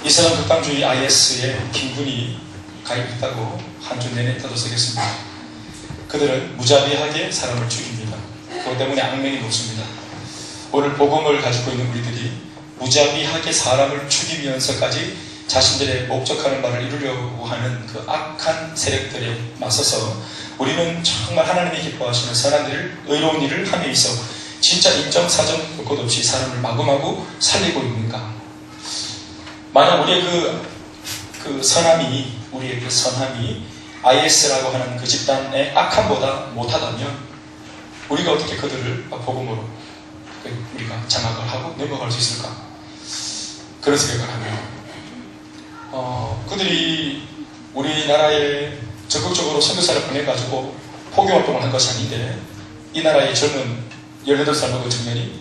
이슬람 극단주의 IS에 김군이 가입했다고 한 주 내내 떠들썩했습니다. 그들은 무자비하게 사람을 죽입니다. 그것 때문에 악명이 높습니다. 오늘 복음을 가지고 있는 우리들이 무자비하게 사람을 죽이면서까지 자신들의 목적하는 바를 이루려고 하는 그 악한 세력들에 맞서서 우리는 정말 하나님이 기뻐하시는 선한 일을, 의로운 일을 함에 있어 진짜 인정사정 볼 것 없이 사람을 마구마구 살리고 있는가? 만약 우리의 그 선함이, 우리의 그 선함이 IS라고 하는 그 집단의 악함보다 못하다면 우리가 어떻게 그들을 복음으로 우리가 장악을 하고 넘어갈 수 있을까? 그런 생각을 합니다. 그들이 우리나라에 적극적으로 선교사를 보내가지고 포교활동을 한 것이 아닌데 이 나라의 젊은 18살 먹은 청년이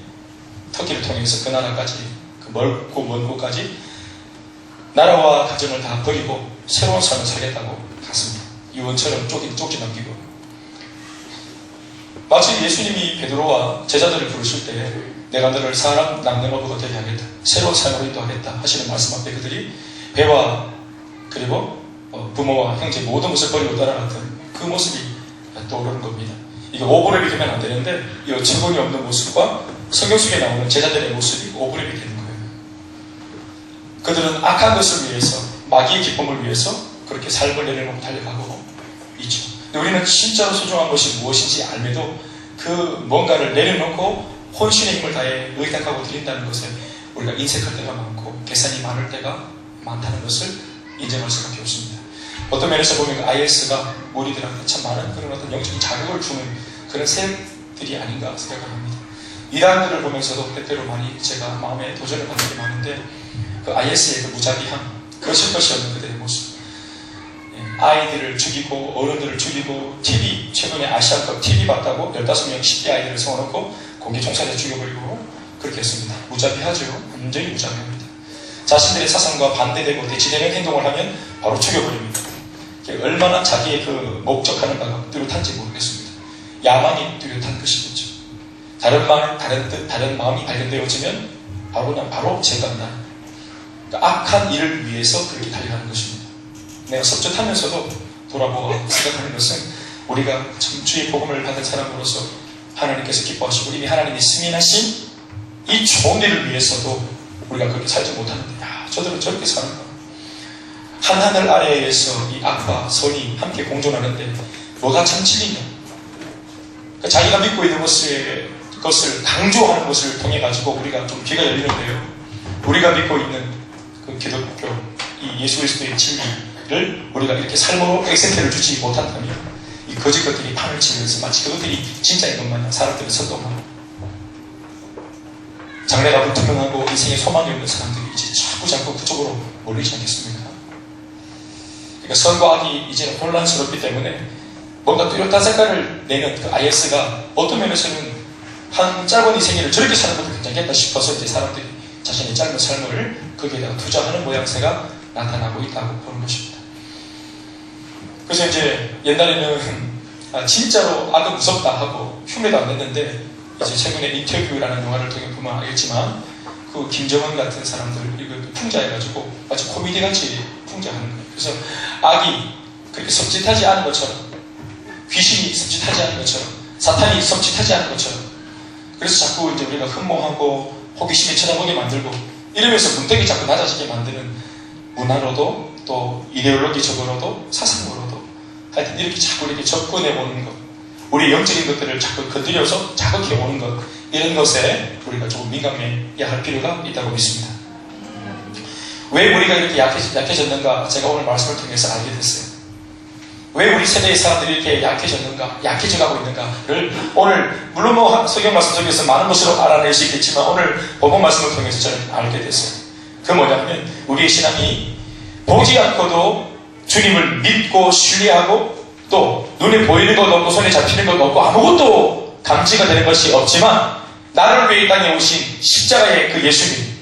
터키를 통해서 그 나라까지, 그 멀고 먼 곳까지 나라와 가정을 다 버리고 새로운 삶을 살겠다고 갔습니다. 유언처럼 쪽지 남기고. 마치 예수님이 베드로와 제자들을 부르실 때 내가 너를 사람 남녀노소가 되게 하겠다, 새로운 삶으로 인도하겠다 하시는 말씀 앞에 그들이 배와 그리고 부모와 형제 모든 것을 버리고 떠나갔던 그 모습이 떠오르는 겁니다. 이게 오버랩이 되면 안 되는데 이 증언이 없는 모습과 성경 속에 나오는 제자들의 모습이 오버랩이 되는 거예요. 그들은 악한 것을 위해서, 마귀의 기쁨을 위해서 그렇게 삶을 내려놓고 달려가고 있죠. 근데 우리는 진짜로 소중한 것이 무엇인지 알매도 그 뭔가를 내려놓고 혼신의 힘을 다해 의탁하고 드린다는 것에 우리가 인색할 때가 많고 계산이 많을 때가 많다는 것을 인정할 수밖에 없습니다. 어떤 면에서 보면 IS가 우리들한테 참 많은 그런 어떤 영적인 자극을 주는 그런 세력들이 아닌가 생각을 합니다. 이란들을 보면서도 때때로 많이 제가 마음에 도전을 받는 게 많은데 그 IS의 그 무자비함, 거실 것이 없는 그들의 모습, 아이들을 죽이고 어른들을 죽이고 TV, 최근에 아시아컵 TV 봤다고 15명 10대 아이들을 세워놓고 공개 총살에 죽여버리고 그렇게 했습니다. 무자비하죠. 완전히 무자비합니다. 자신들의 사상과 반대되고 대치되는 행동을 하면 바로 죽여버립니다. 얼마나 자기의 그 목적하는 바가 뚜렷한지 모르겠습니다. 야망이 뚜렷한 것이겠죠. 다른 마음이 발견되어지면 바로 재간다. 그러니까 악한 일을 위해서 그렇게 달려가는 것입니다. 내가 섭섭하면서도 돌아보고 생각하는 것은 우리가 참 주의 복음을 받은 사람으로서 하나님께서 기뻐하시고 이미 하나님이 승인하신 이 좋은 일을 위해서도 우리가 그렇게 살지 못하는데, 저들은 저렇게 사는가? 한 하늘 아래에서 이 악과 선이 함께 공존하는데 뭐가 참 진리냐? 그러니까 자기가 믿고 있는 것을 강조하는 것을 통해 가지고 우리가 좀 귀가 열리는데요. 우리가 믿고 있는 그 기독교, 이 예수 그리스도의 진리를 우리가 이렇게 삶으로 액센트를 주지 못한다면 이 거짓 것들이 판을 치면서 마치 그것들이 진짜인 것 마냥 사람들을 선동하고 장래가 불투명하고 인생에 소망이 없는 사람들이 이제 자꾸 그쪽으로 몰리지 않겠습니까? 그러니까 선과 악이 이제는 혼란스럽기 때문에 뭔가 뚜렷한 색깔을 내는 그 IS가 어떤 면에서는 한 짧은 이 생애를 저렇게 사는 것도 괜찮겠다 싶어서 이제 사람들이 자신의 짧은 삶을 거기에다가 투자하는 모양새가 나타나고 있다고 보는 것입니다. 그래서 이제 옛날에는 진짜로 악은 무섭다 하고 흉내도 안 냈는데 이제 최근에 인터뷰라는 영화를 통해 보면 알겠지만 그 김정은 같은 사람들 이거 풍자해가지고 마치 코미디같이 풍자하는 거예요. 그래서 악이 그렇게 섬찟하지 않은 것처럼, 귀신이 섬찟하지 않은 것처럼, 사탄이 섬찟하지 않은 것처럼, 그래서 자꾸 이제 우리가 흠모하고 호기심이 쳐다보게 만들고 이러면서 문턱이 자꾸 낮아지게 만드는 문화로도 또 이데올로기적으로도 사상으로도 하여튼 이렇게 자꾸 이렇게 접근해 오는 것, 우리 영적인 것들을 자꾸 건드려서 자극해 오는 것, 이런 것에 우리가 조금 민감해야 할 필요가 있다고 믿습니다. 왜 우리가 이렇게 약해졌는가 제가 오늘 말씀을 통해서 알게 됐어요. 왜 우리 세대의 사람들이 이렇게 약해졌는가, 약해져가고 있는가를 오늘 물론 뭐 성경 말씀 속에서 많은 것으로 알아낼 수 있겠지만 오늘 본문 말씀을 통해서 저는 알게 됐어요. 그 뭐냐면 우리의 신앙이 보지 않고도 주님을 믿고 신뢰하고 또 눈에 보이는 것 없고 손에 잡히는 것 없고 아무것도 감지가 되는 것이 없지만 나를 위해 이 땅에 오신 십자가의 그 예수님,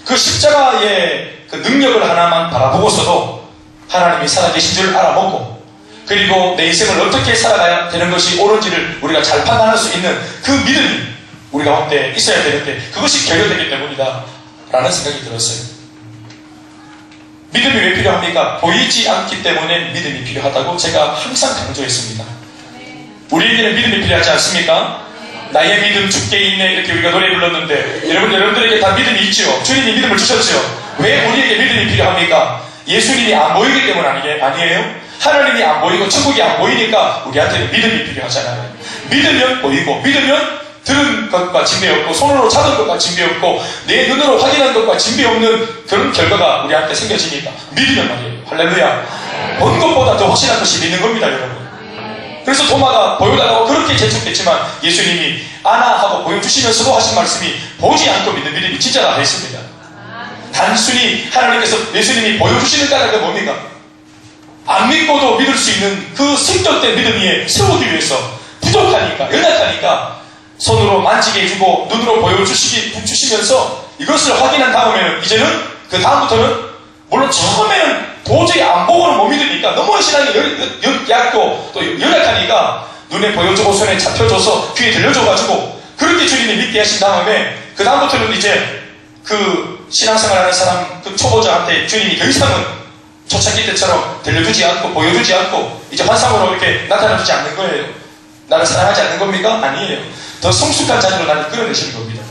그 십자가의 그 능력을 하나만 바라보고서도 하나님이 살아계신 줄 알아보고 그리고 내 인생을 어떻게 살아가야 되는 것이 옳은지를 우리가 잘 판단할 수 있는 그 믿음이 우리 가운데 있어야 되는데 그것이 결여되기 때문이다 라는 생각이 들었어요. 믿음이 왜 필요합니까? 보이지 않기 때문에 믿음이 필요하다고 제가 항상 강조했습니다. 우리에게는 믿음이 필요하지 않습니까? 나의 믿음 주께 있네, 이렇게 우리가 노래 불렀는데 여러분들에게 다 믿음이 있죠. 주님이 믿음을 주셨죠. 왜 우리에게 믿음이 필요합니까? 예수님이 안 보이기 때문 아니에요? 하나님이 안 보이고 천국이 안 보이니까 우리한테는 믿음이 필요하잖아요. 믿으면 보이고, 믿으면 들은 것과 진배없고, 손으로 잡은 것과 진배없고, 내 눈으로 확인한 것과 진배없는 그런 결과가 우리한테 생겨지니까 믿으면 말이에요. 할렐루야. 본 것보다 더 확실한 것이 믿는 겁니다, 여러분. 그래서 도마가 보여달라고 그렇게 재촉했지만 예수님이 아나 하고 보여주시면서도 하신 말씀이 보지 않고 믿는 믿음이 진짜다 했습니다. 단순히 하나님께서 예수님이 보여주시는 까닭은 뭡니까? 안 믿고도 믿을 수 있는 그 성격된 믿음 위에 세우기 위해서 부족하니까, 연약하니까 손으로 만지게 해주고 눈으로 보여주시면서 이것을 확인한 다음에는 이제는 그 다음부터는 물론 처음에는 도저히 안 보고는 못 믿으니까 너무 신앙이 얕고 또 연약하니까 눈에 보여주고 손에 잡혀줘서 귀에 들려줘가지고 그렇게 주님이 믿게 하신 다음에 그 다음부터는 이제 그 신앙생활하는 사람 그 초보자한테 주님이 더 이상은 초창기 때처럼 들려주지 않고 보여주지 않고 이제 환상으로 이렇게 나타나주지 않는 거예요. 나를 사랑하지 않는 겁니까? 아니에요. 더 성숙한 자리로 나를 끌어내시는 겁니다.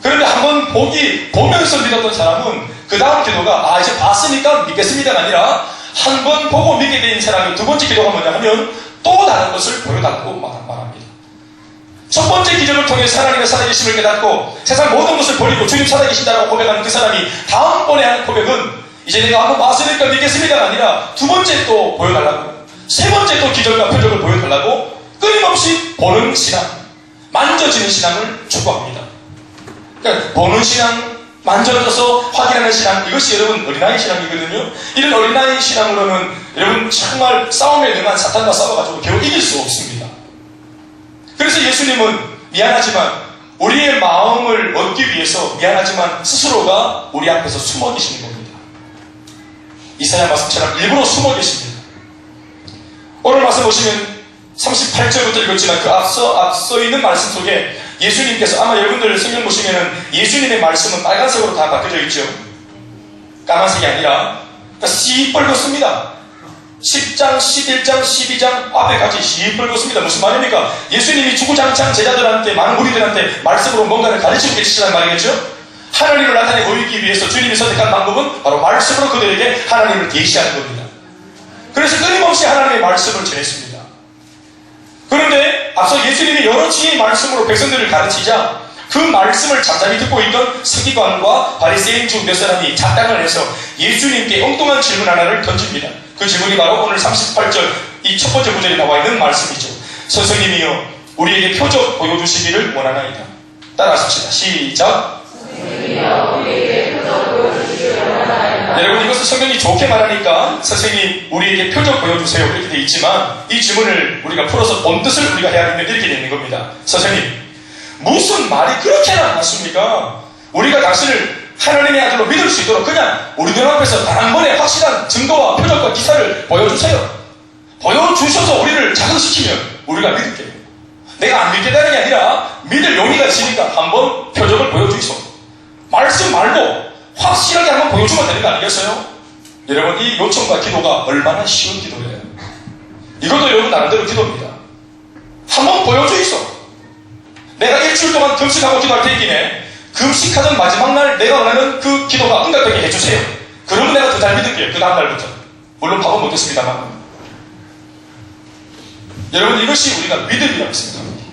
그런데 한번 보면서 믿었던 사람은 그 다음 기도가 이제 봤으니까 믿겠습니다가 아니라 한 번 보고 믿게 된 사람이 두 번째 기도가 뭐냐 하면 또 다른 것을 보여달라고 말합니다. 첫 번째 기적을 통해서 하나님의 살아계심을 깨닫고 세상 모든 것을 버리고 주님 살아계신다라고 고백하는 그 사람이 다음번에 하는 고백은 이제 내가 한번 봤으니까 믿겠습니다가 아니라 두 번째 또 보여달라고, 세 번째 또 기적과 표적을 보여달라고 끊임없이 보는 신앙, 만져지는 신앙을 추구합니다. 그러니까 보는 신앙, 만져져서 확인하는 신앙, 이것이 여러분 어린아이 신앙이거든요. 이런 어린아이 신앙으로는 여러분 정말 싸움에 능한 사탄과 싸워가지고 결국 이길 수 없습니다. 그래서 예수님은 미안하지만 우리의 마음을 얻기 위해서 미안하지만 스스로가 우리 앞에서 숨어 계시는 겁니다. 이사야 말씀처럼 일부러 숨어 계십니다. 오늘 말씀 보시면 38절부터 읽었지만 그 앞서 있는 말씀 속에 예수님께서 아마 여러분들 성경 보시면은 예수님의 말씀은 빨간색으로 다 바뀌어져 있죠. 까만색이 아니라 시뻘겋습니다. 10장, 11장, 12장 앞에까지 시뻘겋습니다. 무슨 말입니까? 예수님이 주구장창 제자들한테, 많은 무리들한테 말씀으로 뭔가를 가르치고 계시다는 말이겠죠. 하나님을 나타내 보이기 위해서 주님이 선택한 방법은 바로 말씀으로 그들에게 하나님을 계시하는 겁니다. 그래서 끊임없이 하나님의 말씀을 전했습니다. 그런데 앞서 예수님이 여러 지혜의 말씀으로 백성들을 가르치자 그 말씀을 잠잠히 듣고 있던 서기관과 바리새인 중 몇 사람이 작당을 해서 예수님께 엉뚱한 질문 하나를 던집니다. 그 질문이 바로 오늘 38절 이 첫 번째 구절에 나와 있는 말씀이죠. 선생님이여 우리에게 표적 보여주시기를 원하나이다. 따라하십시다. 시작. 선생님이여 우리에게 표적 보여주시기를 원하나이다. 여러분 이것을 성경이 좋게 말하니까 선생님 우리에게 표적 보여주세요 이렇게 되어 있지만 이 질문을 우리가 풀어서 본 뜻을 우리가 해야 되면 이렇게 되는 겁니다. 선생님 무슨 말이 그렇게나 많습니까? 우리가 당신을 하나님의 아들로 믿을 수 있도록 그냥 우리 눈앞에서 단 한 번에 확실한 증거와 표적과 기사를 보여주세요. 보여주셔서 우리를 자극시키면 우리가 믿을게요. 내가 안 믿겠다는 게 아니라 믿을 용의가 있으니까 한번 표적을 보여주이소. 말씀 말고 확실하게 한번 보여주면 되는 거 아니겠어요? 여러분 이 요청과 기도가 얼마나 쉬운 기도예요. 이것도 여러분 나름대로 기도입니다. 한번 보여주이소. 내가 일주일 동안 금식하고 기도할 테니까 금식하던 마지막 날 내가 원하는 그 기도가 응답되게 해주세요. 그러면 내가 더 잘 믿을게요. 그 다음 날부터. 물론 밥은 못했습니다만. 여러분 이것이 우리가 믿음이라고 생각합니다.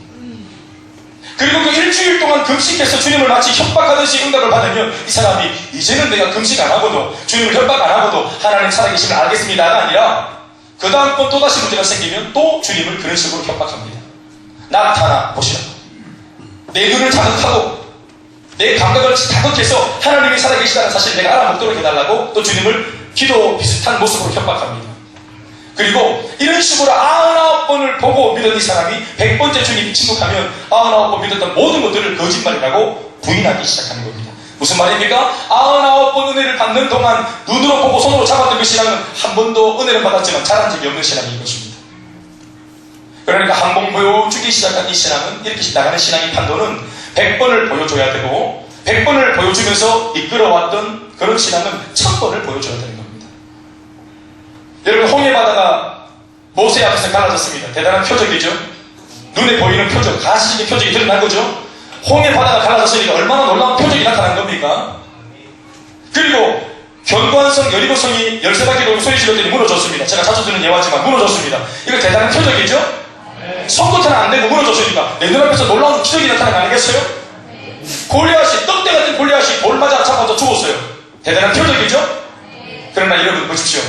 그리고 그 일주일 동안 금식해서 주님을 마치 협박하듯이 응답을 받으면 이 사람이 이제는 내가 금식 안 하고도 주님을 협박 안 하고도 하나님 살아계심을 알겠습니다가 아니라 그 다음번 또다시 문제가 생기면 또 주님을 그런 식으로 협박합니다. 나타나 보시라. 내 눈을 자극하고 내 감각을 자극해서 하나님이 살아계시다는 사실을 내가 알아먹도록 해달라고 또 주님을 기도 비슷한 모습으로 협박합니다. 그리고 이런 식으로 99번을 보고 믿은 이 사람이 100번째 주님이 침묵하면 99번 믿었던 모든 것들을 거짓말이라고 부인하기 시작하는 겁니다. 무슨 말입니까? 99번 은혜를 받는 동안 눈으로 보고 손으로 잡았던 그 신앙은 한 번도 은혜를 받았지만 자란 적이 없는 신앙인 것입니다. 그러니까 한 번 보여주기 시작한 이 신앙은 이렇게 나가는 신앙의 판도는 100번을 보여줘야 되고 100번을 보여주면서 이끌어왔던 그런 신앙은 1000번을 보여줘야 되는 겁니다. 여러분, 홍해 바다가 모세 앞에서 갈라졌습니다. 대단한 표적이죠. 눈에 보이는 표적, 가시적인 표적이 드러난 거죠. 홍해 바다가 갈라졌으니까 얼마나 놀라운 표적이 나타난 겁니까? 그리고 견고한성 여리고성이 13바퀴 돌고 소리 질렀더니 무너졌습니다. 제가 자주 드는 예화지만 무너졌습니다. 이거 대단한 표적이죠? 손끝은 안 되고 무너졌으니까 내 눈앞에서 놀라운 기적이 나타난 거 아니겠어요? 골리앗이, 떡대 같은 골리앗이 돌 맞아 잡아서 죽었어요. 대단한 표적이죠? 그러나 여러분 보십시오.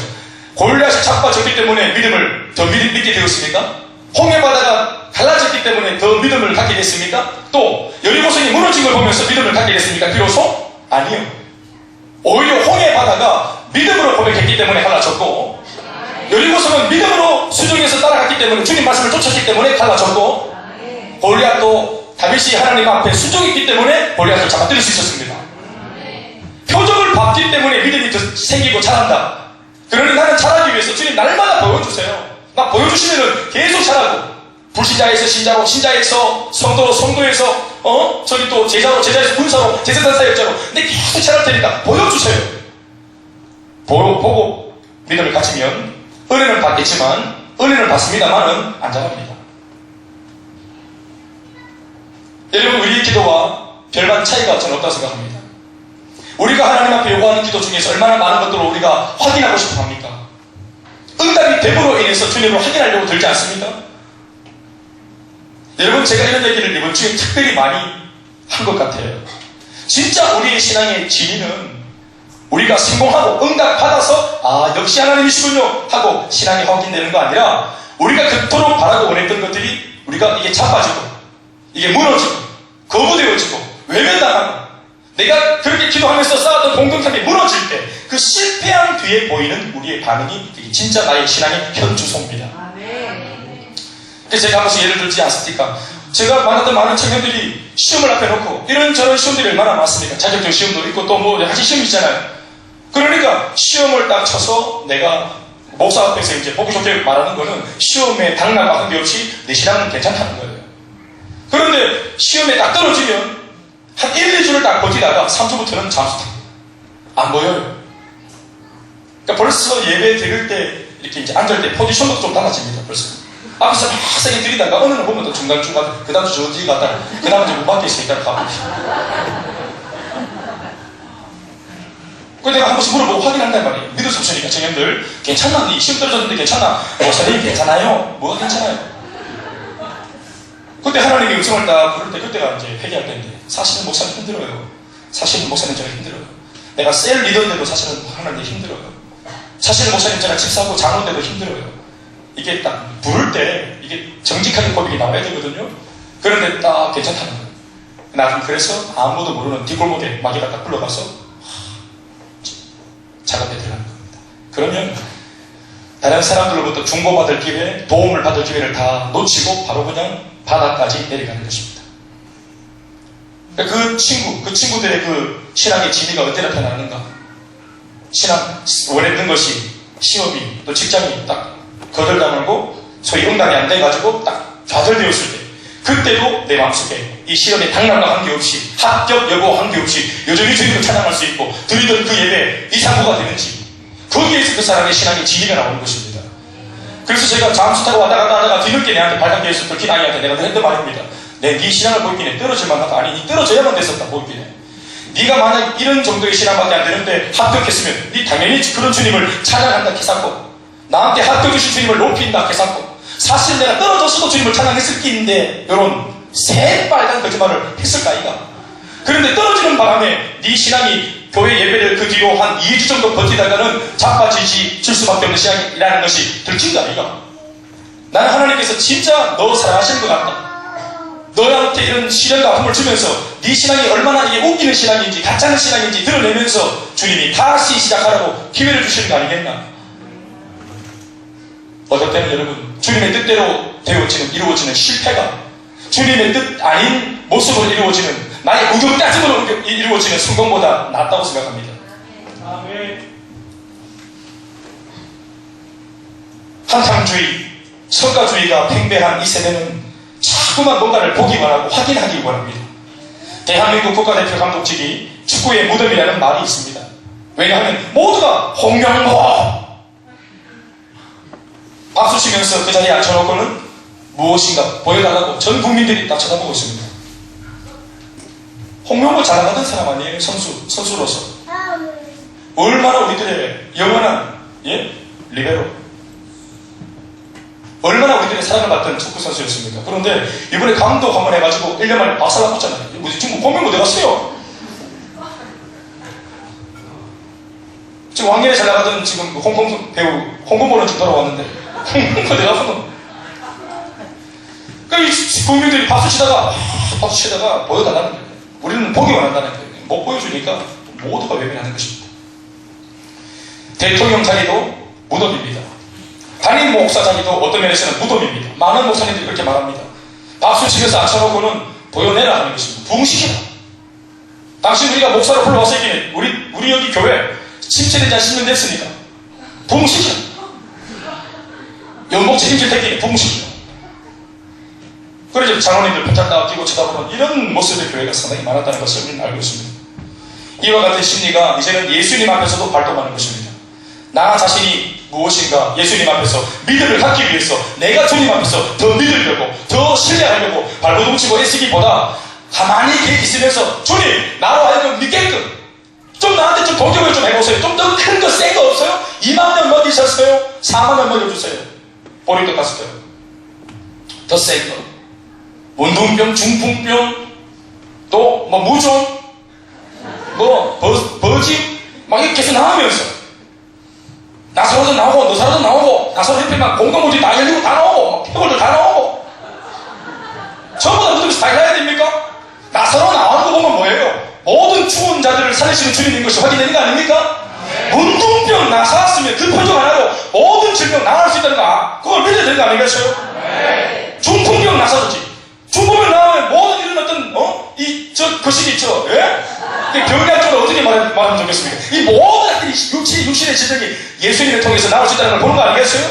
골리앗이 자빠졌기 때문에 믿음을 더 믿게 되었습니까? 홍해바다가 갈라졌기 때문에 더 믿음을 갖게 됐습니까? 또 여리고성이 무너진 걸 보면서 믿음을 갖게 됐습니까? 비로소? 아니요. 오히려 홍해바다가 믿음으로 고백했기 때문에 갈라졌고, 여리고성은 믿음으로 수종에서 따라갔기 때문에, 주님 말씀을 쫓았기 때문에 갈라졌고, 골리앗도 다윗이 하나님 앞에 순종했기 때문에 골리앗을 잡아들일 수 있었습니다. 표적을 봤기 때문에 믿음이 더 생기고 자란다. 그러니 나는 자라기 위해서 주님 날마다 보여주세요. 나 보여주시면은 계속 자라고, 불신자에서 신자로, 신자에서 성도로, 성도에서 저기 또 제자로, 제자에서 군사로, 제사장 사역자로, 근데 계속 자랄 테니까 보여주세요. 보고 믿음을 가지면 은혜는 받겠지만, 은혜는 받습니다만은 안 자랍니다. 여러분, 우리의 기도와 별반 차이가 저는 없다고 생각합니다. 우리가 하나님 앞에 요구하는 기도 중에서 얼마나 많은 것들을 우리가 확인하고 싶어 합니까? 응답이 됨으로 인해서 주님을 확인하려고 들지 않습니까? 여러분, 제가 이런 얘기를 이번 주에 특별히 많이 한 것 같아요. 진짜 우리의 신앙의 진리는 우리가 성공하고 응답받아서 역시 하나님이시군요 하고 신앙이 확인되는 거 아니라, 우리가 그토록 바라고 원했던 것들이 우리가 이게 자빠지고 이게 무너지고 거부되어지고 외면당하고 내가 그렇게 기도하면서 쌓았던 공동탑이 무너질 때 그 실패한 뒤에 보이는 우리의 반응이 진짜 나의 신앙의 현주소입니다. 그래서 제가 한 번씩 예를 들지 않습니까? 제가 만났던 많은 청년들이 시험을 앞에 놓고 이런저런 시험들이 얼마나 많습니까? 자격증 시험도 있고 또 뭐 하시 시험 있잖아요. 그러니까 시험을 딱 쳐서 내가 목사 앞에서 이제 보기 좋게 말하는 거는 시험에 당락과 관계없이 내 신앙은 괜찮다는 거예요. 그런데 시험에 딱 떨어지면 한 1, 2주를 딱 버티다가 3주부터는 잠수 안 보여요. 그러니까 벌써 예배 드릴 때 이렇게 이제 앉을 때 포지션도 좀 달라집니다. 벌써 앞에서 막 세게 들이다가 어느 날 보면 또 중간중간 그 다음 주 저기 갔다 그 다음 이제 문 밖에 있으니까 가고. 그래서 내가 한 번씩 물어보고 확인한단 말이에요. 믿을 수 없으니까 청년들 괜찮나? 니 시험 떨어졌는데 괜찮아? 선생님 괜찮아요? 뭐가 괜찮아요? 그때 하나님이 음성을 딱 부를 때 그때가 이제 회개할 때인데, 사실은 목사님 힘들어요. 사실은 목사님 제가 힘들어요. 내가 셀 리더인데도 사실은 하나님 힘들어요. 사실은 목사님 제가 집사하고 장로인데도 힘들어요. 이게 딱 부를 때 이게 정직하게 고백이 나와야 되거든요. 그런데 딱 괜찮다는 거예요. 나는 그래서 아무도 모르는 뒷골목에 마귀가 딱 불러가서 작업에 들어가는 겁니다. 그러면 다른 사람들로부터 중보받을 기회, 도움을 받을 기회를 다 놓치고 바로 그냥 바닥까지 내려가는 것입니다. 그 친구들의 그 신앙의 진리가 언제 나타나는가? 신앙, 원했던 것이 시험이, 또 직장이 딱 거들다물고 소위 응답이 안 돼가지고 딱 좌절되었을 때, 그때도 내 마음속에 이 시험의 당락과 관계없이, 합격 여부 관계없이 여전히 주님을 찬양할 수 있고 드리던 그 예배 이상구가 되는지, 거기에서 그 사람의 신앙의 진리가 나오는 것입니다. 그래서 제가 잠수 타고 왔다 갔다 하다가 뒤늦게 내한테 발각해서 들킨 아이한테 내가 했던 말입니다. 네 신앙을 보이긴 해. 떨어질만 하다. 아니, 니 떨어져야만 됐었다. 보이긴 해. 네가 만약 이런 정도의 신앙밖에 안 되는데 합격했으면 니 당연히 그런 주님을 찬양한다 했었고, 나한테 합격주신 주님을 높인다 했었고, 사실 내가 떨어졌어도 주님을 찬양했을 끼인데 이런 새빨간 거짓말을 했을까 이가. 그런데 떨어지는 바람에 네 신앙이 교회 예배를 그 뒤로 한 2주 정도 버티다가는 자빠지실 수밖에 없는 신앙이라는 것이 들킨 거 아니가. 나는 하나님께서 진짜 너 사랑하시는 것 같다. 너한테 이런 시련과 아픔을 주면서 네 신앙이 얼마나 이게 웃기는 신앙인지 가짜는 신앙인지 드러내면서 주님이 다시 시작하라고 기회를 주시는 거 아니겠나. 어떨 때는 여러분, 주님의 뜻대로 이루어지는 실패가 주님의 뜻 아닌 모습으로 이루어지는, 나의 의견까지로 이루어지는 성공보다 낫다고 생각합니다. 한탕주의, 성가주의가 팽배한 이 세대는 자꾸만 뭔가를 보기만 하고 확인하기 원합니다. 대한민국 국가대표 감독직이 축구의 무덤이라는 말이 있습니다. 왜냐하면 모두가 홍명보 박수 치면서 그 자리에 앉혀놓고는 무엇인가 보여달라고 전 국민들이 다 쳐다보고 있습니다. 홍명보 자랑하던 사람 아니에요? 선수로서. 얼마나 우리들의 영원한 리베로, 얼마나 우리들의 사랑을 받던 축구 선수였습니까? 그런데 이번에 감독 한번 해가지고 1년 만에 박살났잖아요. 우리 친구 홍명보 어디 갔어요? 지금 왕년에 잘 나가던 지금 홍콩 배우 홍콩보는 지금 돌아왔는데 홍콩보 어디 갔어? 그러니까 이 국민들이 박수 치다가 보여달라는 거예요. 우리는 보기 원한다는 거예요. 못 보여주니까 모두가 외면하는 것입니다. 대통령 자리도 무덤입니다. 담임 목사 자리도 어떤 면에서는 무덤입니다. 많은 목사님들이 그렇게 말합니다. 박수 치면서 앉혀놓고는 보여내라 하는 것입니다. 부흥시키라. 당신 우리가 목사로 불러왔을 때는 우리 여기 교회 17년 전 10년 됐으니까 부흥시키라. 연봉 책임질 때끼리 부흥시키라. 그래서 장로님들 붙잡다 끼고 쳐다보는 이런 모습의 교회가 상당히 많았다는 것을 우리는 알고 있습니다. 이와 같은 심리가 이제는 예수님 앞에서도 발동하는 것입니다. 나 자신이 무엇인가 예수님 앞에서 믿음을 갖기 위해서 내가 주님 앞에서 더 믿으려고 더 신뢰하려고 발버둥치고 애쓰기보다 가만히 있으면서 주님 나로 하여금 믿게끔 좀 나한테 좀 동경을 좀 해보세요. 좀 더 큰 거 센 거 없어요? 2만 명 먹이셨어요? 4만 명 먹여주세요. 보리떡 5개 더 센 거 원둥병, 중풍병, 또 뭐 무좀, 뭐 버짐 막 이렇게 계속 나오면서 나사로도 나오고 너사로도 나오고 나사로 옆에 막 공동물이 다 열리고 다 나오고 막 해골도 다 나오고 전부 다 무덤에서 다 해야 됩니까? 나사로 나오는 거 보면 뭐예요? 모든 죽은 자들을 살리시는 주님인 것이 확인되는 거 아닙니까? 문둥병 나사왔으면 그 표정 하나로 모든 질병 나을 수 있다는 거 그걸 믿어야 되는 거 아니겠어요? 중풍병 나사도지 중풍병 나오면 모든 이런 어떤 거시기 있죠? 예? 병리학 쪽으로 어떻게 말하면 좋겠습니까? 이 모든 육신의 지적이 예수님을 통해서 나올 수 있다는 걸 보는 거 아니겠어요?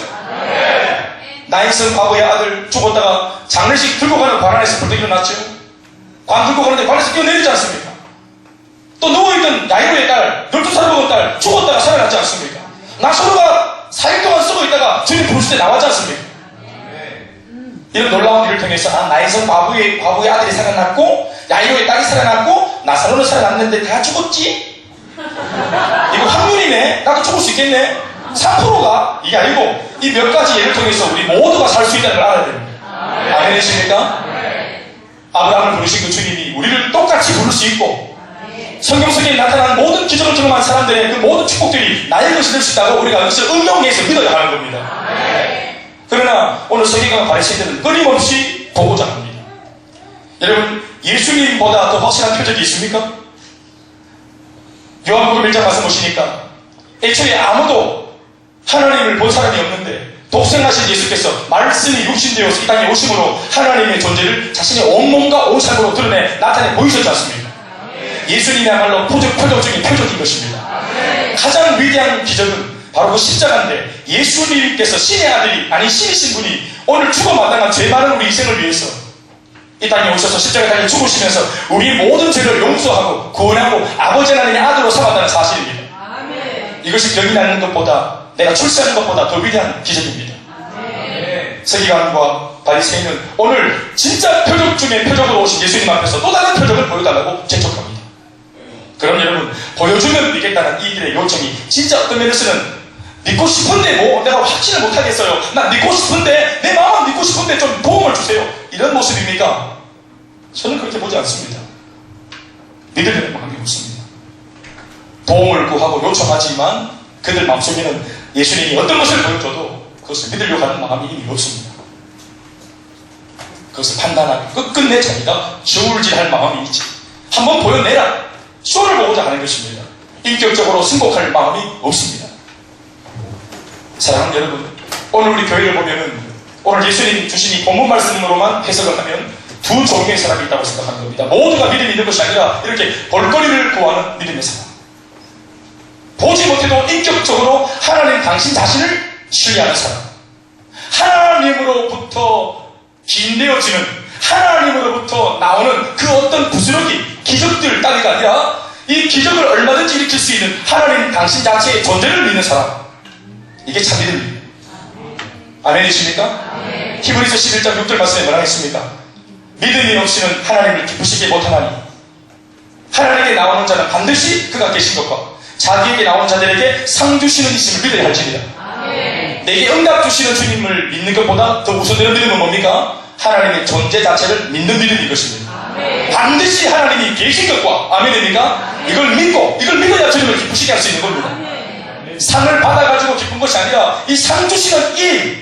나인성 바보의 아들 죽었다가 장례식 들고 가는 관 안에서 벌떡 일어났죠? 관 들고 가는데 관에서 뛰어내리지 않습니까? 또 누워있던 야이로의 딸, 12살 먹은 딸 죽었다가 살아났지 않습니까? 나사로가 4일 동안 쓰고 있다가 주님 부르실 때 나왔지 않습니까? 이런 놀라운 일을 통해서 나인성 바보의 아들이 살아났고 야이로의 딸이 살아났고 나사로는 살아났는데 다 죽었지? 이거 확률이네? 나도 죽을 수 있겠네? 3%가 이게 아니고 이 몇 가지 예를 통해서 우리 모두가 살 수 있다는 걸 알아야 됩니다. 아멘이십니까? 아브라함을 부르신 그 주님이 우리를 똑같이 부를 수 있고 성경 속에 나타난 모든 기적을 경험한 사람들의 그 모든 축복들이 나의 것이 될 수 있다고 우리가 여기서 응용해서 믿어야 하는 겁니다. 그러나 오늘 서기관 바리새인들은 끊임없이 보고자 합니다. 여러분 예수님보다 더 확실한 표적이 있습니까? 요한복음 1장 말씀 보시니까 애초에 아무도 하나님을 본 사람이 없는데 독생하신 예수께서 말씀이 육신되어서 이 땅에 오심으로 하나님의 존재를 자신의 온몸과 온 삶으로 드러내 나타내 보이셨지 않습니까? 예수님이야말로 표적 중에 표적인 것입니다. 가장 위대한 기적은 바로 그 십자가인데 예수님께서 신의 아들이 아닌 신이신 분이 오늘 죽어 마땅한 죄 많은 우리 인생을 위해서 이 땅에 오셔서 십자가에 달려 죽으시면서 우리 모든 죄를 용서하고 구원하고 아버지 하나님의 아들로 삼았다는 사실입니다. 이것이 병이 나는 것보다 내가 출세하는 것보다 더 위대한 기적입니다. 서기관과 바리새인은 오늘 진짜 표적 중에 표적으로 오신 예수님 앞에서 또 다른 표적을 보여달라고 재촉합니다. 그럼 여러분 보여주면 믿겠다는 이들의 요청이 진짜 어떤 면에서는 믿고 싶은데 뭐 내가 확신을 못하겠어요. 난 믿고 싶은데 내 마음은 믿고 싶은데 좀 도움을 주세요. 이런 모습입니까? 저는 그렇게 보지 않습니다. 믿으려는 마음이 없습니다. 도움을 구하고 요청하지만 그들 마음속에는 예수님이 어떤 것을 보여줘도 그것을 믿으려고 하는 마음이 이미 없습니다. 그것을 판단하고 끝끝내 자기가 저울질할 마음이 있지. 한번 보여내라. 쇼를 보고자 하는 것입니다. 인격적으로 승복할 마음이 없습니다. 사랑하는 여러분, 오늘 우리 교회를 보면은 오늘 예수님 주신 이 본문 말씀으로만 해석을 하면 두 종류의 사람이 있다고 생각하는 겁니다. 모두가 믿음이 있는 것이 아니라 이렇게 볼거리를 구하는 믿음의 사람. 보지 못해도 인격적으로 하나님 당신 자신을 신뢰하는 사람. 하나님으로부터 기인되어지는 하나님으로부터 나오는 그 어떤 부스러기, 기적들 따위가 아니라 이 기적을 얼마든지 일으킬 수 있는 하나님 당신 자체의 존재를 믿는 사람, 이게 참 믿음입니다. 아멘이십니까? 히브리서 11장 6절 말씀에 뭐라 했습니까? 믿음이 없이는 하나님을 기쁘시게 못하나니 하나님에게 나오는 자는 반드시 그가 계신 것과 자기에게 나오는 자들에게 상 주시는 이심을 믿어야 할지니라. 내게 응답 주시는 주님을 믿는 것보다 더 우선되는 믿음은 뭡니까? 하나님의 존재 자체를 믿는 믿음인 것입니다. 반드시 하나님이 계신 것과, 아멘입니까? 이걸 믿고, 이걸 믿어야 주님을 기쁘시게 할 수 있는 겁니다. 상을 받아가지고 기쁜 것이 아니라 이 상 주시는 이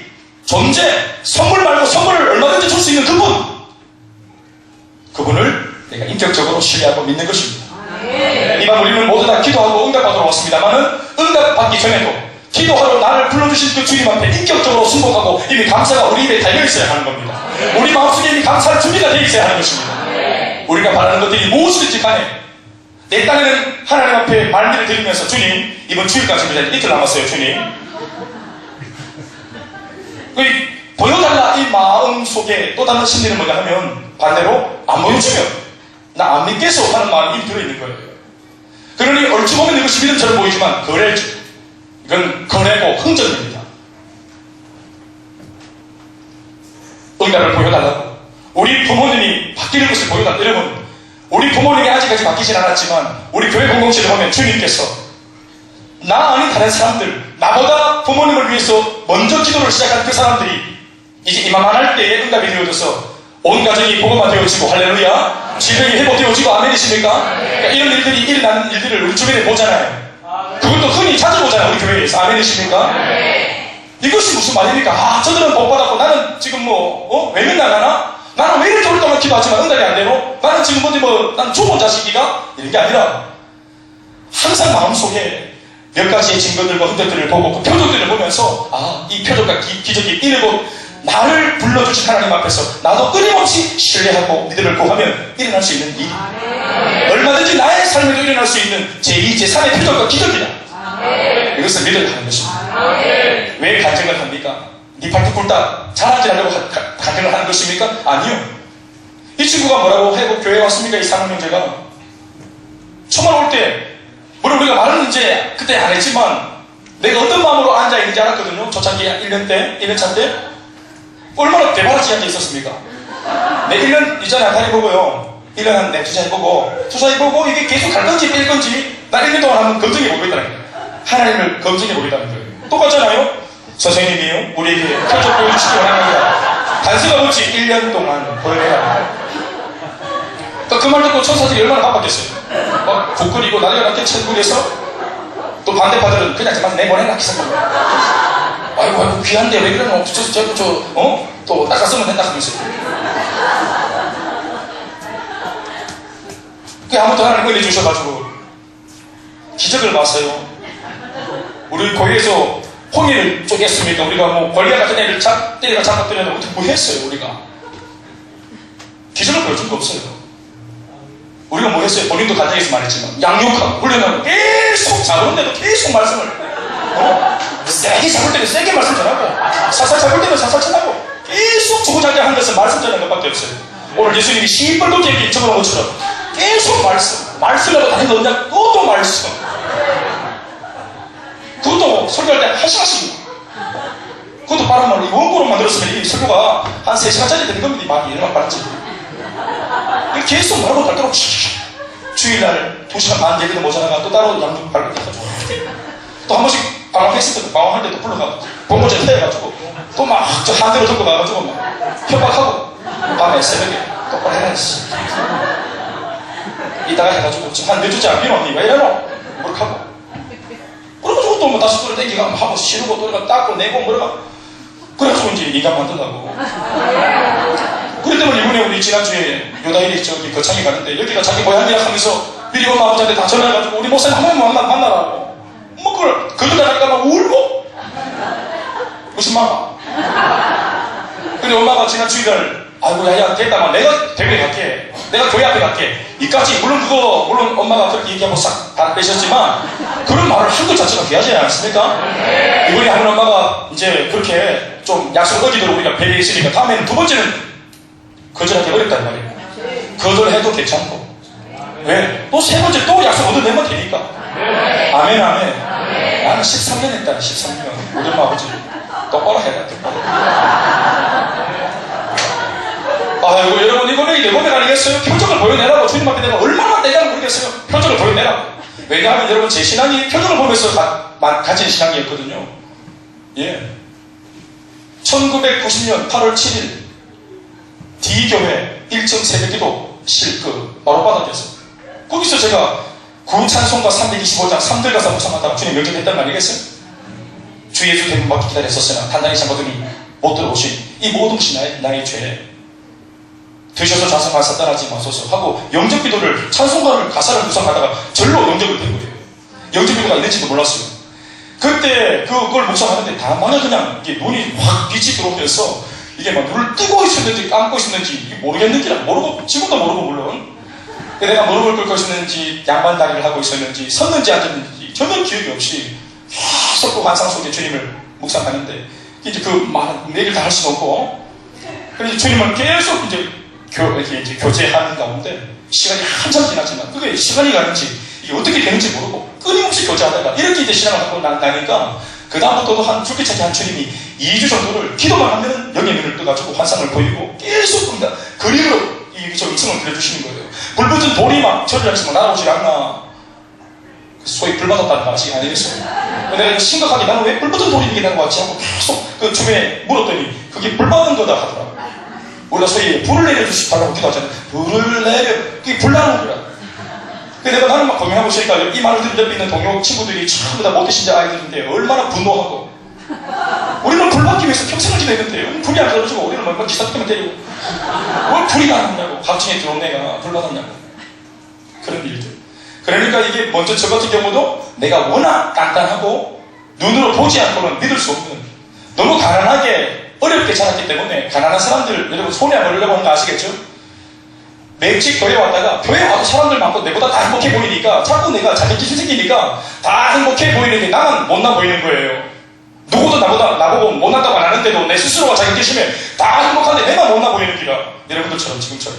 존재, 선물 말고 선물을 얼마든지 줄 수 있는 그분을 내가 인격적으로 신뢰하고 믿는 것입니다. 이 밤 우리는 모두 다 기도하고 응답받으러 왔습니다만은 응답받기 전에도 기도하러 나를 불러주신 그 주님 앞에 인격적으로 순복하고 이미 감사가 우리 입에 달려있어야 하는 겁니다. 우리 마음속에 이미 감사할 준비가 되어 있어야 하는 것입니다. 우리가 바라는 것들이 무엇이든지 간에 내 딴에는 하나님 앞에 말미를 드리면서 주님, 이번 주일까지입니다. 이틀 남았어요. 주님, 보여달라. 이 마음 속에 또 다른 심리는 뭐냐 하면 반대로 안 보여주면 나 안 믿겠어 하는 마음이 들어있는 거예요. 그러니 얼추 보면 이것이 믿음처럼 보이지만 거래죠. 이건 거래고 흥정입니다. 응답을 보여달라고. 우리 부모님이 바뀌는 것을 보여달라. 여러분, 우리 부모님이 아직까지 바뀌진 않았지만 우리 교회 공동체를 보면 주님께서 나 아닌 다른 사람들, 나보다 부모님을 위해서 먼저 기도를 시작한 그 사람들이 이제 이맘만 할 때에 응답이 되어져서 온 가정이 복음화 되어지고, 할렐루야, 질병이 회복되어지고, 아멘이십니까? 그러니까 이런 일들이 일어나는 일들을 우리 주변에 보잖아요. 그것도 흔히 자주 보잖아요. 우리 교회에서. 아멘이십니까? 이것이 무슨 말입니까? 저들은 복 받았고 나는 지금 외면 나가나? 나는 왜 이렇게 오랫동안 기도하지만 응답이 안 되노? 나는 지금 난 죽은 자식이가? 이런 게 아니라 항상 마음속에 몇 가지의 증거들과 흔적들을 보고 그 표적들을 보면서 이 표적과 기적이 이르고 나를 불러주신 하나님 앞에서 나도 끊임없이 신뢰하고 믿음을 구하면 일어날 수 있는 일이 얼마든지 나의 삶에도 일어날 수 있는 제2, 제3의 표적과 기적이다. 이것을 믿어야 하는 것입니다. 왜 간증을 합니까? 네 발톱 굴다 잘하지 않으려고 간증을 하는 것입니까? 아니요. 이 친구가 뭐라고 해고 교회에 왔습니까? 이 사람 형제가 초만 올 때 물론 우리가 말은 이제 그때 안 했지만 내가 어떤 마음으로 앉아있는지 알았거든요. 초창기 1년 때, 1년차 때 얼마나 대바라지 앉아 있었습니까? 내 1년 이전에 한 달 해보고요. 1년 한 내 투자해보고 이게 계속 갈 건지 뺄 건지 나 1년 동안 한번 검증해보겠다는 거예요. 하나님을 검증해보겠다는 거예요. 똑같잖아요. 선생님이요, 우리에게 표적 보여주시기 원합니다. 단서가 없이 1년 동안 보여내라. 그 말 듣고 천사들이 얼마나 바빴겠어요. 막 북거리고 난리가 났게 천국에서 또 반대파들은 그냥 정말 내보내라 기사입니다. 아이고 귀한데 왜 그러노? 또 닦았으면 된다 하면서. 그 아무튼 하나님 은혜 주셔가지고 기적을 봤어요. 우리 교회에서 홍해를 쪼갰습니까? 우리가 권리아 같은 애를 때리가 잡아뜨려도 어떻게 뭐 했어요? 우리가 기적을 보여준 거 없어요. 우리가 뭐 했어요? 본인도 간증에서 말했지만 양육하고 훈련하고 계속 잡은데도 계속 말씀을 세게 잡을 때는 세게 말씀 전하고 살살 잡을 때는 살살 전하고 계속 주구장창한 것은 말씀 전하는 것밖에 없어요. 오늘 예수님이 시뻘겋게 이렇게 적어놓은 것처럼 계속 말씀하고 다른 거 없냐? 그것도 말씀, 그것도 설교할 때 한 시간씩, 그것도 빠른 말로 이 원고로 만들었으면 이 설교가 한 3시간짜리 되는 겁니다. 막 이래만 빠르지. 계속 말하고 달도록 주일날 2시간 반 얘기도 모자라가 또 따로 양육 발표 해가지고 또 한 번씩 방황했을 때도 방황할 때도 불러가 본고제 해가지고 또 막 저 한대로 들고 가가지고 막 협박하고 밤에 새벽에 똑바로 해야지 이따가 해가지고 지금 한 4주째 안 비노니 왜 이러노? 그렇게 하고 그래가지고 또 뭐 다시 또 땡기가 하고 쉬르고 또 닦고 내고 뭐라가 그래가지고 이제 인간 만든다고. 그럴 때는 이번에 우리 지난주에 요다일이 저기 거창에 가는데 여기가 자기 고향이라 하면서 미리 엄마 아버지한테 다 전화해가지고 우리 목사님 한 번만 만나라고 뭐 그걸 나가니까 막 울고 무슨 마마. 근데 엄마가 지난 주일날 아이고 야야 됐다만 내가 대구에 갈게, 내가 교회 앞에 갈게 이까지. 물론 엄마가 그렇게 얘기하고 싹 다 빼셨지만 그런 말을 한 것 자체가 귀하지 않습니까? 이번에 하는 엄마가 이제 그렇게 좀 약속 어기도록 우리가 배려했으니까 다음에는 두 번째는 거절하기 어렵단 말이에요. 거절해도 괜찮고 왜? 또 세 번째 또 약속 얻어내면 되니까. 아멘, 아멘. 나는 13년 했다, 13년. 우리 엄마 아버지 똑바로 해라, 똑바로. 아이고, 여러분, 이 고백이 내 고백 아니겠어요? 표정을 보여내라고. 주님 앞에 내가 얼마나 내가 모르겠어요. 표정을 보여내라고. 왜냐하면 여러분, 제 신앙이 표정을 보면서 가진 신앙이었거든요. 예. 1990년 8월 7일, D교회 1점 새벽기도 바로 받아졌어요. 거기서 제가 구찬송가 325장 3절 가사 묵상하다가 주님 명령했단 말이겠어요? 주 예수 대문 받기 기다렸었으나 단단히 잠거더니 못 들어오신 이 모든 것이 나의 죄. 드셔서 자성하사 사탄하지 마소서 하고 영접기도를 찬송가를 가사를 묵상하다가 절로 영접을 된 거예요. 영접기도가 있는지도 몰랐어요. 그때 그걸 묵상하는데 다만에 그냥 이게 눈이 확 빛이 들어오면서 이게 막 눈을 뜨고 있었는지 감고 있었는지 모르겠는지 모르고 지금도 모르고 물론 내가 무릎을 꿇고 있었는지 양반 다리를 하고 있었는지 섰는지 앉았는지 전혀 기억이 없이 계속 그 환상 속에 주님을 묵상하는데 이제 그 많은 얘기를 다 할 수는 없고 그래서 주님을 계속 이제 교제하는 가운데 시간이 한참 지났지만 그게 시간이 가는지 이게 어떻게 되는지 모르고 끊임없이 교제하다가 이렇게 이제 신앙을 하고 나니까 그 다음부터도 한 죽기차게 한 주님이 2주 정도를 기도만 하면 영의 눈을 떠가지고 환상을 보이고 계속 그림으로 저 이성을 그려주시는 거예요. 불붙은 돌이 막 저를 향해서 날아오지 않나. 소위 불받았다는 말이 아니겠어요? 내가 심각하게 나는 왜 불붙은 돌이 이렇게 날아왔지 하고 계속 그 주변에 물었더니 그게 불받은 거다 하더라고요. 우리가 소위 불을 내려주시다고 기도하잖아요. 불을 내려, 그게 불나는 거야. 내가 나는 막 고민하고 있으니까 이 말을 듣는 옆에 있는 동료 친구들이 전부 다 못되신 아이들인데 얼마나 분노하고 우리는 불 받기 위해서 평생을 지내는데 불이 안 떨어지고 우리는 막 기사때문에 때리고 뭘 불이 나느냐고 각층에 들어온 애가 불 받았냐고 그런 일들. 그러니까 이게 먼저 저 같은 경우도 내가 워낙 간단하고 눈으로 보지 않고는 믿을 수 없는 너무 가난하게 어렵게 자랐기 때문에 가난한 사람들 여러분 손에 안 걸려고 하는 거 아시겠죠? 매일 교회 왔다가 교회 와도 사람들 많고 내보다 다 행복해 보이니까 자꾸 내가 자격지심 생기니까 다 행복해 보이는데 나만 못나 보이는 거예요. 누구도 나보고 못났다고 안 하는데도 내 스스로가 자격지심에 다 행복한데 내가 못나 보이는 기라. 여러분들처럼 지금처럼.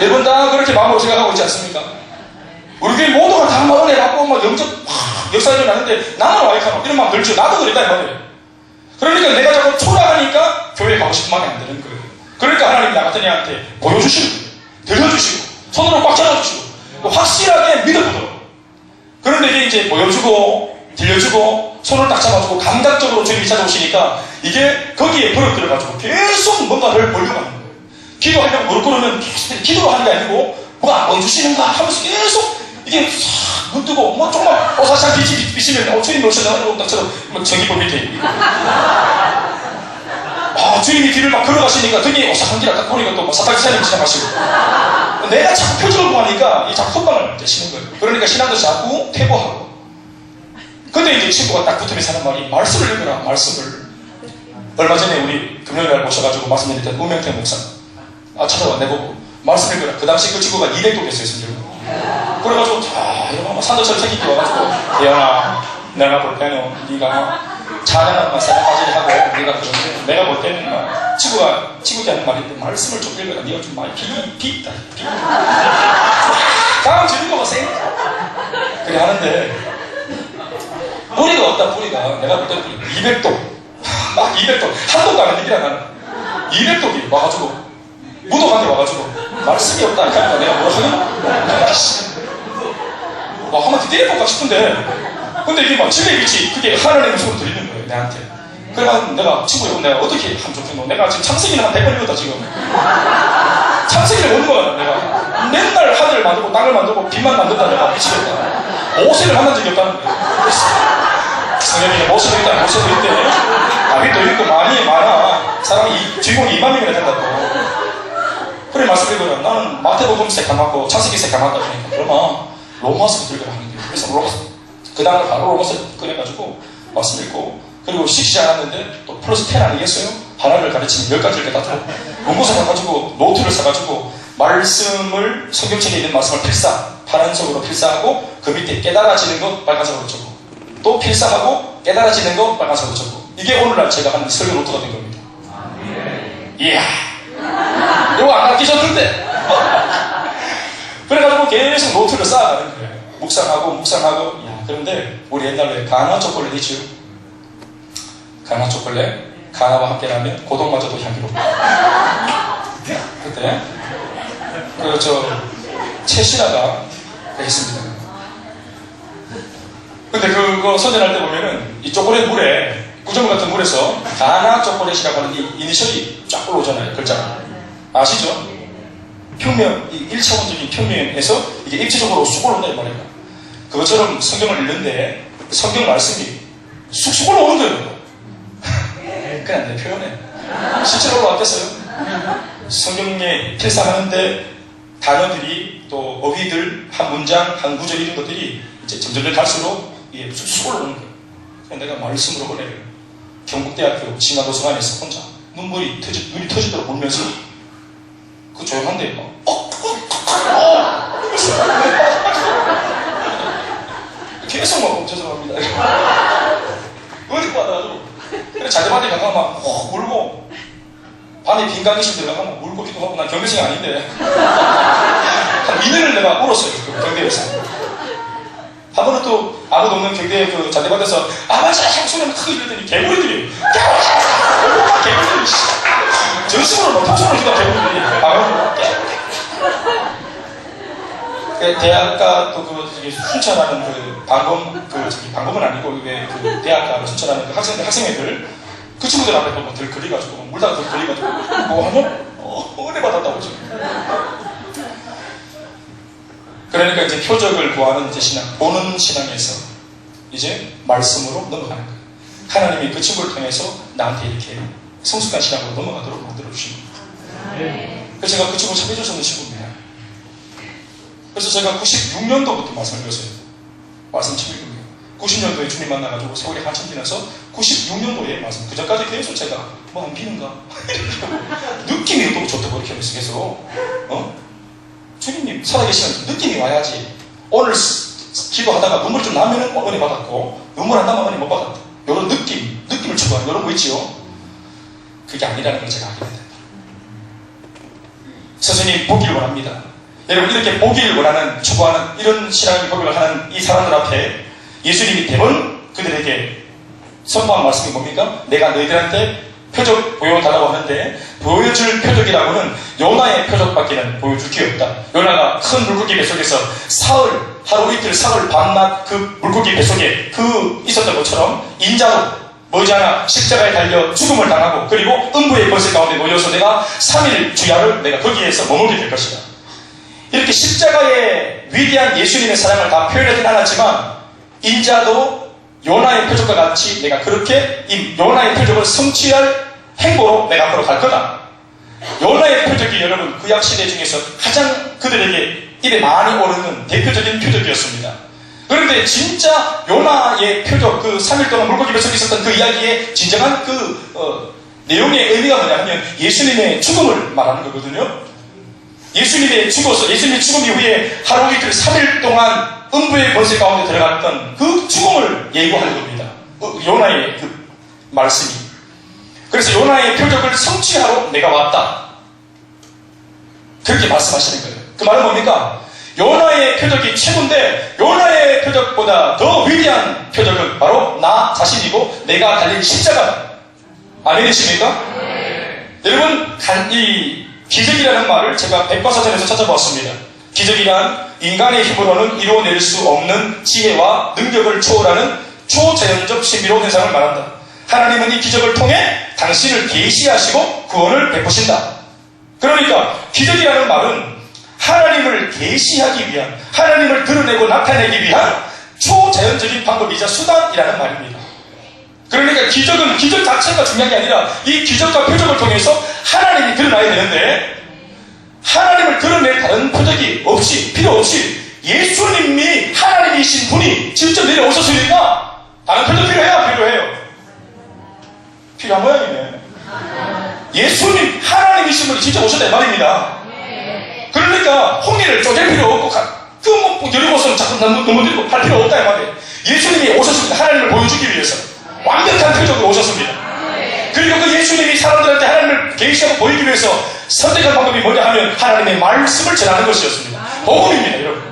여러분 다 그렇게 마음으로 생각하고 있지 않습니까? 우리 교회 모두가 다 막 은혜 받고 막 영접 역사를 하는데 나만 와이카노 이런 마음 들죠. 나도 그랬다 이 말이에요. 그러니까 내가 자꾸 초라하니까 교회 가고 싶은 마음이 안 드는 거예요. 그러니까 하나님이 나 같은 애한테 보여주시고 들려주시고 손으로 꽉 잡아주시고 확실하게 믿어보도록. 그런데 이제 보여주고 들려주고 손을 딱 잡아주고 감각적으로 주님이 찾아오시니까 이게 거기에 버릇 들어가지고 계속 뭔가를 보려고 하는 거예요. 기도하려고 무릎 꿇으면 계속 기도로 하는 게 아니고 뭐가 안 주시는가 하면서 계속 이게 싹 눈 뜨고 뭐 조금만 오사상 빛이 비치면 주님이 오셨나 딱처럼 전기불 밑에 주님이 길을 막 걸어가시니까 등이 오싹한 길 딱 보니까 또 사탕기사님 시작하시고 내가 자꾸 표정을 보니까 이 자꾸 헛방을 되시는 거예요. 그러니까 신앙도 자꾸 퇴보하고 근데 이제 친구가 딱 붙으면서 하는 말이 말씀을 읽어라 말씀을. 얼마 전에 우리 금요일날 모셔가지고 말씀드렸던 우명태 목사 찾아와 내보고 말씀을 읽어라. 그 당시 그 친구가 200도 됐어요. 그래가지고 이러면 산도처럼 생기게 와가지고 대현아 내가 볼 때는 네가 찬양한 마사까지 하고 네가 그런데 내가 볼 때는 막 친구한테 하는 말인데 말씀을 좀 읽어라. 네가 좀 많이 비있다 다음 주는 거가 생 그래 하는데 뿌리가 없다. 뿌리가 내가 볼 때는 200도 막 200도 한도도 안 하는 얘기야 나는 200도기 와가지고 무도한테 와가지고 말씀이 없다 하니까 내가 뭐라 하냐 한번 때려볼까 싶은데 근데 이게 막 집에 빛이 그게 하나님의 소리로 들리는 거예요 내한테. 그래가지고 내가 친구야 내가 어떻게 하면 좋겠노. 내가 지금 창세기를 한 100번 읽었다 지금. 창세기를 못 읽어요 내가. 맨날 하늘을 만들고 땅을 만들고 빛만 만든다 내가 미치겠다. 모세를 만난 적이 없다는 거예요. 성경에 모세도 있다 모세도 있대. 다윗도 있고 많아. 사람이 주인공이 2만 명이나 된다고. 그래 말씀드리고요. 나는 마태복음 색감 맞고 창세기 색감 맞다 그러니까 그러면 로마서 읽으라 하는 거예요. 그래서 로마서 그 다음에 바로 로마서 꺼내가지고 말씀 읽고 그리고 시키지 않았는데 또 플러스 10 아니겠어요? 하나를 가르치면 10가지를 깨닫고 문구사 사가지고 노트를 사가지고 말씀을 성경책에 있는 말씀을 파란색으로 필사하고 그 밑에 깨달아지는 것 빨간색으로 적고 또 필사하고 깨달아지는 것 빨간색으로 적고 이게 오늘날 제가 하는 설교 노트가 된 겁니다. 이야 이거 안 가르치셨는데 그래가지고 계속 노트를 쌓아가는 거예요. 묵상하고. 야, 그런데 우리 옛날에 가나 초콜릿 있죠? 가나 초콜릿. 가나와 함께라면 고동마저도 향기롭고. 그때 최신하가 했습니다. 근데 그거 선전할 때 보면은 이 초콜릿 물에 구정물 같은 물에서 가나 초콜릿이라고 하는 이 이니셜이 쫙 올라오잖아요. 글자가. 아시죠? 평면, 이 1차원적인 평면에서 이게 입체적으로 쑥 올라온다는 말이에요. 그것처럼 성경을 읽는데 성경 말씀이 쑥쑥 올라오는 거예요. 그냥 내 표현에. 실제로 올라왔겠어요? 성경에 필사하는데 단어들이 또 어휘들, 한 문장, 한 구절 이런 것들이 이제 점점 갈수록 이게 쑥쑥 올라오는 거예요. 그래서 내가 말씀으로 보내요. 경북대학교 진화도서관에서 혼자 눈이 터지도록 울면서 그 조용한데 계속 막 죄송합니다. 어디 받아가지고 그래 자대반에 가가 막 울고 반에 빈강의실 들어가면 울고 기도하고 난 경대생이 아닌데 한 2년을 내가 울었어요. 그 경대에서. 한 번은 또 아무도 없는 경대 그 자대반에서 아마자 향소리를 크게 이러더니 개구리들이 개구리들이 전심으로 막 톡소를 주다 개구리들이 대학가 또 순천하는 그 방범은 아니고 그 대학가를 순천하는 그 학생애들 그 친구들 앞에 또 들거리가지고 물다가 들거리가지고 뭐 하면 은혜 받았다고 지금. 그러니까 이제 표적을 구하는 이제 신앙, 보는 신앙에서 이제 말씀으로 넘어가는 거예요. 하나님이 그 친구를 통해서 나한테 이렇게 성숙한 신앙으로 넘어가도록 만들어 주신 겁니다. 그래서 제가 그 친구 참 해줄 수 없는 친구입니다. 그래서 제가 96년도부터 말씀을 읽었어요. 말씀 참 읽은 거예요. 90년도에 주님 만나가지고 세월이 한참 지나서 96년도에 말씀. 그 전까지 계속 제가 뭐 안 비는가? 느낌이 너무 좋다고 이렇게 하면서 계속 주님님 살아계시면 느낌이 와야지. 오늘 기도하다가 눈물이 좀 나면은 은혜 받았고 눈물 안 나면 은혜 못 받았다. 이런 느낌을 추구하는 이런 거 있지요. 그게 아니라는 걸 제가 알게 된다. 선생님 보기를 원합니다. 여러분 이렇게 보기를 원하는 추구하는 이런 신앙의 고백을 하는 이 사람들 앞에 예수님이 대번 그들에게 선포한 말씀이 뭡니까? 내가 너희들한테 표적 보여달라고 하는데 보여줄 표적이라고는 요나의 표적밖에는 보여줄 게 없다. 요나가 큰 물고기 뱃속에서 하루 이틀 사흘 밤낮 그 물고기 뱃속에 있었던 것처럼 인자로 머지않아 십자가에 달려 죽음을 당하고 그리고 음부의 벌새 가운데 놓여서 내가 3일 주야를 내가 거기에서 머물게 될 것이다. 이렇게 십자가의 위대한 예수님의 사랑을 다 표현하진 않았지만 인자도 요나의 표적과 같이 내가 그렇게 이 요나의 표적을 성취할 행보로 내가 앞으로 갈 거다. 요나의 표적이 여러분 구약시대 중에서 가장 그들에게 입에 많이 오르는 대표적인 표적이었습니다. 그런데 진짜 요나의 표적, 그 3일 동안 물고기 뱃속에 있었던 그 이야기의 진정한 내용의 의미가 뭐냐면 예수님의 죽음을 말하는 거거든요. 예수님이 죽음 이후에 하루 이틀 3일 동안 음부의 권세 가운데 들어갔던 그 죽음을 예고하는 겁니다. 요나의 그 말씀이. 그래서 요나의 표적을 성취하러 내가 왔다. 그렇게 말씀하시는 거예요. 그 말은 뭡니까? 요나의 표적이 최고인데 요나의 표적보다 더 위대한 표적은 바로 나 자신이고 내가 달린 십자가다. 아멘이십니까? 여러분 이 기적이라는 말을 제가 백과사전에서 찾아보았습니다. 기적이란 인간의 힘으로는 이루어낼 수 없는 지혜와 능력을 초월하는 초자연적 신비로운 현상을 말한다. 하나님은 이 기적을 통해 당신을 계시하시고 구원을 베푸신다. 그러니까 기적이라는 말은 하나님을 계시하기 위한, 하나님을 드러내고 나타내기 위한 초자연적인 방법이자 수단이라는 말입니다. 그러니까 기적은 기적 자체가 중요한 게 아니라 이 기적과 표적을 통해서 하나님이 드러나야 되는데 하나님을 드러낼 다른 표적이 필요 없이 예수님이 하나님이신 분이 직접 내려오셨으니까 다른 표적 필요해요? 필요한 모양이네. 예수님 하나님이신 분이 직접 오셨다 이 말입니다. 그러니까 홍리를 쪼갤 필요 없고 여리고서는 자꾸 넘어뜨리고 할 필요 없다 이 말이에요. 예수님이 오셨습니다. 하나님을 보여주기 위해서 완벽한 표적으로 오셨습니다. 그리고 그 예수님이 사람들한테 하나님을 계시하고 보이기 위해서 선택한 방법이 뭐냐 하면 하나님의 말씀을 전하는 것이었습니다. 복음입니다, 여러분.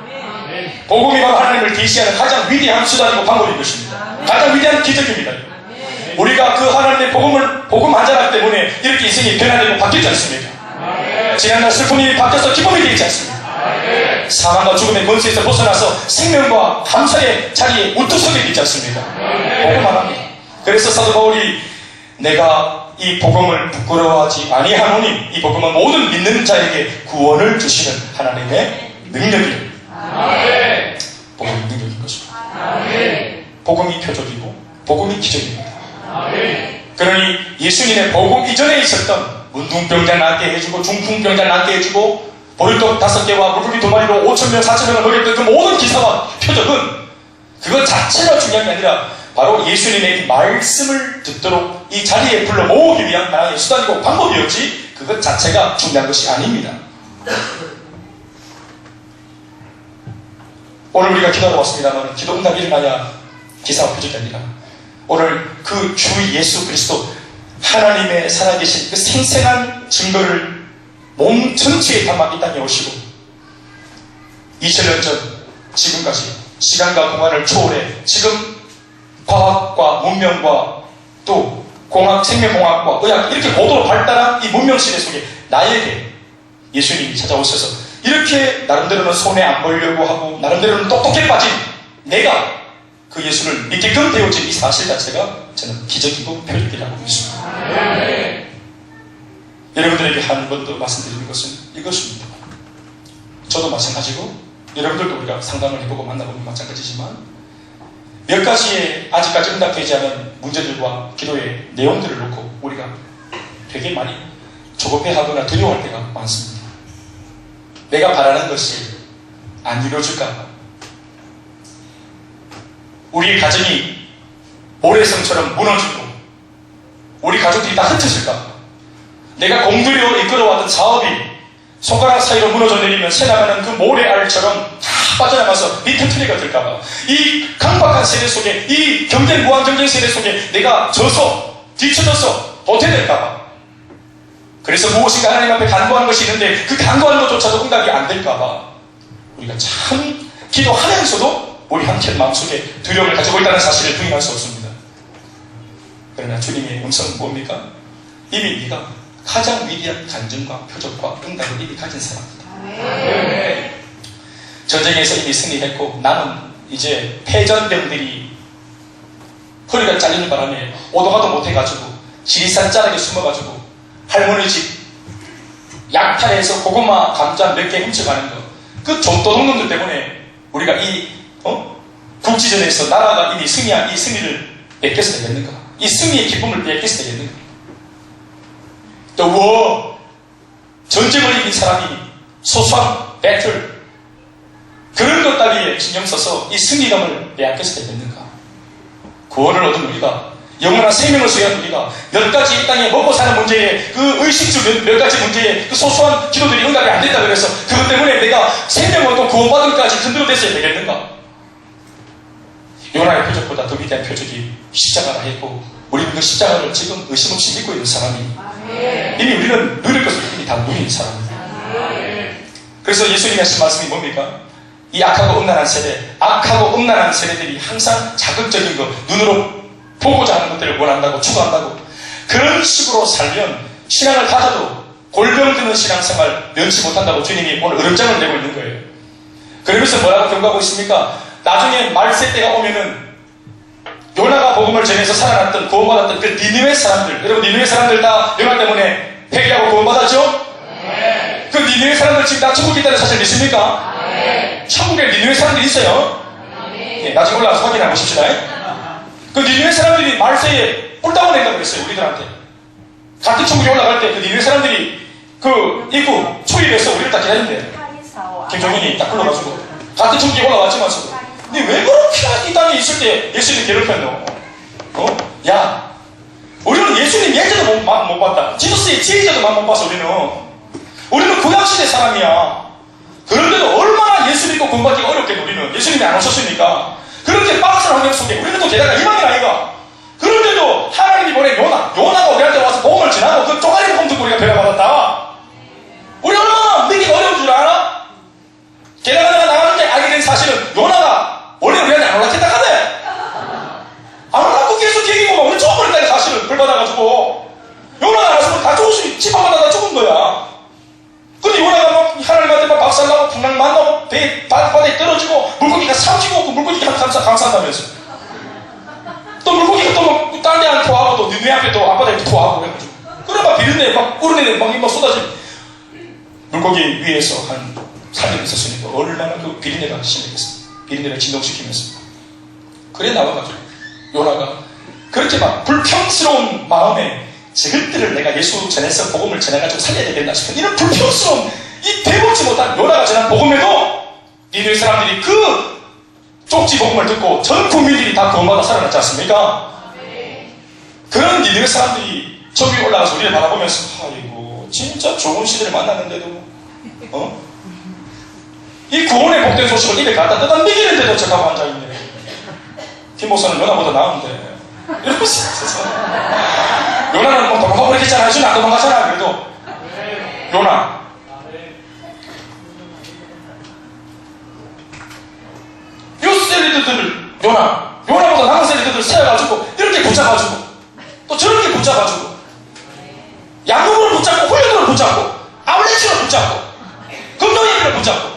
복음이 바로 하나님을 계시하는 가장 위대한 수단이고 방법인 것입니다. 가장 위대한 기적입니다. 우리가 그 하나님의 복음 한 자락 때문에 이렇게 인생이 변화되고 바뀌지 않습니까? 지난날 슬픔이 바뀌어서 기쁨이 되지 않습니까? 사망과 죽음의 권세에서 벗어나서 생명과 감사의 자리에 우뚝서게 되지 않습니까? 복음 하나입니다. 그래서 사도 바울이 내가 이 복음을 부끄러워하지 아니하노니 이 복음은 모든 믿는 자에게 구원을 주시는 하나님의 능력이에요. 복음이 능력인 것입니다. 복음이 표적이고 복음이 기적입니다. 그러니 예수님의 복음 이전에 있었던 문둥병자 낫게 해주고 중풍병자 낫게 해주고 보리떡 5개와 물고기 2마리로 5,000명 4,000명을 먹였던 그 모든 기사와 표적은 그것 자체가 중요한 게 아니라 바로 예수님의 이 말씀을 듣도록 이 자리에 불러 모으기 위한 하나의 수단이고 방법이었지 그것 자체가 중요한 것이 아닙니다. 오늘 우리가 기도하러 왔습니다만 기도 응답이 일어나야 기사와 표적이 아니라 오늘 그 주 예수 그리스도 하나님의 살아계신 그 생생한 증거를 몸 전체에 담아 이 땅에 오시고 2000년 전 지금까지 시간과 공간을 초월해 지금 과학과 문명과 또 공학, 생명공학과 의학 이렇게 고도로 발달한 이 문명시대 속에 나에게 예수님이 찾아오셔서 이렇게 나름대로는 손에 안 보려고 하고 나름대로는 똑똑해 빠진 내가 그 예수를 믿게끔 되어진 이 사실 자체가 저는 기적이고 표적이라고 믿습니다. 여러분들에게 한 번 더 말씀드리는 것은 이것입니다. 저도 마찬가지고 여러분들도 우리가 상담을 해보고 만나보면 마찬가지지만 몇 가지의 아직까지 응답되지 않은 문제들과 기도의 내용들을 놓고 우리가 되게 많이 조급해하거나 두려워할 때가 많습니다. 내가 바라는 것이 안 이루어질까? 우리의 가정이 모래성처럼 무너지고 우리 가족들이 다 흩어질까? 내가 공들여 이끌어왔던 사업이 손가락 사이로 무너져 내리면 새나가는 그 모래알처럼 다 빠져나가서 밑틀트리가 될까봐 이 강박한 세대 속에 이 무한 경쟁 세대 속에 내가 져서 뒤쳐져서 도태될까봐 그래서 무엇인가 하나님 앞에 간구하는 것이 있는데 그 간구하는 것조차도 응답이 안 될까봐 우리가 참 기도하면서도 우리 한켠 마음속에 두려움을 가지고 있다는 사실을 부인할 수 없습니다. 그러나 주님의 음성은 뭡니까? 이미 네가 가장 위대한 간증과 표적과 응답을 이미 가진 사람이다. 전쟁에서 이미 승리했고 나는 이제 패전병들이 허리가 잘리는 바람에 오도가도 못해가지고 지리산 자락에 숨어가지고 할머니 집 약탈해서 고구마 감자 몇 개 훔쳐가는 거 그 좀도둑놈들 때문에 우리가 이 국지전에서 나라가 이미 승리한 이 승리를 뺏겨서 되겠는가? 이 승리의 기쁨을 뺏겨서 되겠는가? 또 전쟁을 이긴 사람이 소소한 배틀 그런 것 따위에 신경 써서 이 승리감을 빼앗겨서 되겠는가? 구원을 얻은 우리가 영원한 생명을 소유한 우리가 몇 가지 이 땅에 먹고 사는 문제에 그 의식주 몇 가지 문제에 그 소소한 기도들이 응답이 안 된다 그래서 그것 때문에 내가 생명을 얻고 구원받은까지 흔들어댔어야 되겠는가? 요나의 표적보다 더 위대한 표적이 십자가라 했고 우리는 그 십자가를 지금 의심 없이 믿고 있는 사람이 이미 우리는 누릴 것을 이미 다 누린 사람입니다. 그래서 예수님이 하신 말씀이 뭡니까? 이 악하고 음란한 세대, 악하고 음란한 세대들이 항상 자극적인 것, 눈으로 보고자 하는 것들을 원한다고 추구한다고 그런 식으로 살면 신앙을 가져도 골병드는 신앙생활 면치 못한다고 주님이 오늘 으름장을 내고 있는 거예요. 그러면서 뭐라고 경고하고 있습니까? 나중에 말세 때가 오면은 요나가 복음을 전해서 살아났던 구원받았던 그 니느웨 사람들 여러분 니느웨 사람들 다 요나 때문에 회개하고 구원받았죠? 그 니느웨 사람들 지금 다 천국에 있다는 사실 믿습니까? 천국에 니느웨 사람들이 있어요. 나중에 올라가서 확인해 보십시다. 그 니느웨 사람들이 말세에 뿔따고 낸다고 그랬어요. 우리들한테 같은 천국에 올라갈 때 그 니느웨 사람들이 그 입구 초입에서 우리를 다 기다린대요. 김종인이 딱 불러가지고 같은 천국에 올라왔지만서도 근데 왜 그렇게 이 땅에 있을 때 예수님 괴롭혔노? 야 우리는 예수님 예제도 못 봤다. 지저스의 제자도 못 봤어. 우리는 구약시대 사람이야. 그런데도 얼마나 예수 믿고 구원받기가 어렵게 우리는 예수님이 안 오셨으니까 그렇게 빡센 환경 속에 우리는 또 게다가 이방인 아이가 그런데도 하나님이 보낸 요나가 우리한테 와서 복음을 전하고 그 쪼가리 복음 듣고 우리가 배려받았다. 우리 얼마나 믿기가 어려운 줄 알아? 모습이 집안마다 다 죽은 거야. 근데 요나가 막 하나님한테 막 박살나고 풍랑 만나고 바다에 떨어지고 물고기가 삼키고 그 물고기가 감싼다면서. 또 물고기가 또 막 딴 데한테 토하고 또 니네 앞에 또 앞바다에 토하고 그래가지고. 그래 막 비린내 막 우르내내 막 쏟아져. 물고기 위에서 한 3일 있었으니까 얼마나 그 비린내가 심했겠어. 비린내를 진동시키면서. 그래 나와가지고 요나가 그렇게 막 불평스러운 마음에 저것들을 내가 예수 전해서 복음을 전해가지고 살려야 되겠나 싶은 이런 불평스러운 이 대먹지 못한 요나가 전한 복음에도 니네 사람들이 그 쪽지 복음을 듣고 전 국민들이 다 구원받아 살아났지 않습니까? 그런 니네 사람들이 저 위에 올라가서 우리를 바라보면서 아이고 진짜 좋은 시대를 만났는데도 이 구원의 복된 소식을 입에 갖다 떠담기는데도 저하고 앉아있네. 김 목사는 요나보다 나은데 이러고 있어서 요나는 뭐 도망가 버리겠잖아. 요즘 안 도망가잖아. 그래도 요나 요 셀리드들을 요나보다 나은 셀리드들을 세워가지고 이렇게 붙잡아주고 또 저렇게 붙잡아주고 야구를 붙잡고 훌륭을 붙잡고 아울렛을 붙잡고 금동이를 붙잡고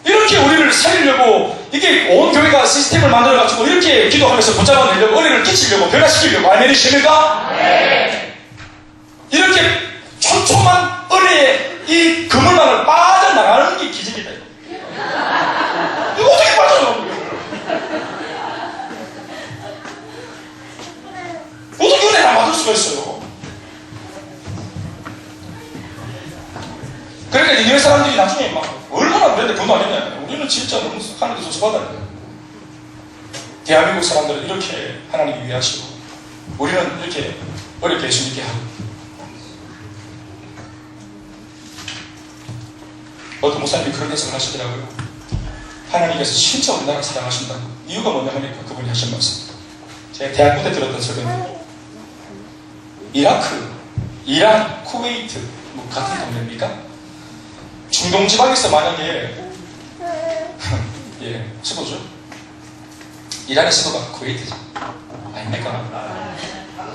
이렇게 우리를 살리려고 이게 온 교회가 시스템을 만들어가지고 이렇게 기도하면서 붙잡아내려고 은혜를 끼치려고 변화시키려고 아멘이십니까? 네. 이렇게 촘촘한 은혜의 이 그물망을 빠져나가는 게 기적이다. 이거 어떻게 빠져나가는 거예요? 어떻게 은혜를 안 받을 수가 있어요? 그러니까 니네 사람들이 나중에 막 얼마나 우리한테 분노 안 했냐. 우리는 진짜 너무 하나님께 소속하다. 대한민국 사람들은 이렇게 하나님이 위하시고 우리는 이렇게 어렵게 예수 믿게 하고. 어떤 목사님이 그런 해석을 하시더라고요. 하나님께서 진짜 우리나라를 사랑하신다고. 이유가 뭐냐 하니까 그분이 하신 말씀. 제가 대학교 때 들었던 설교인데 이라크, 이란, 쿠웨이트 뭐 같은 동네입니까? 중동 지방에서 만약에 예, 수도죠. 이란의 수도가 쿠웨이트죠. 아닙니까?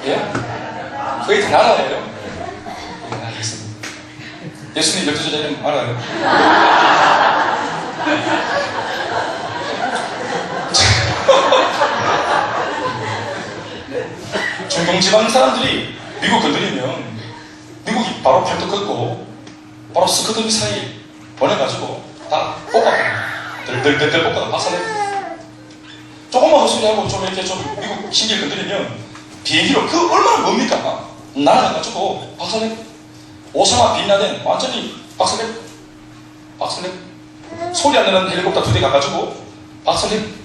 예? 쿠웨이트 나라예요. 예, 알겠습니다. 예수님 12절 되면 알아요. 중동 지방 사람들이 미국 건드리면 미국이 바로 팔도 걷고 바로 스크듬 사이 보내가지고 다 볶아버려요. 덜덜덜덜 볶아서 박살내고 조금만 헛소리하고 좀 이렇게 좀 미국 신기를 건드리면 비행기로 그 얼마나 멉니까? 날아가가지고 박살내고 오사마 빈라덴 완전히 박살내고 소리 안 나는 헬리콥터 2대 가가지고 박살내고.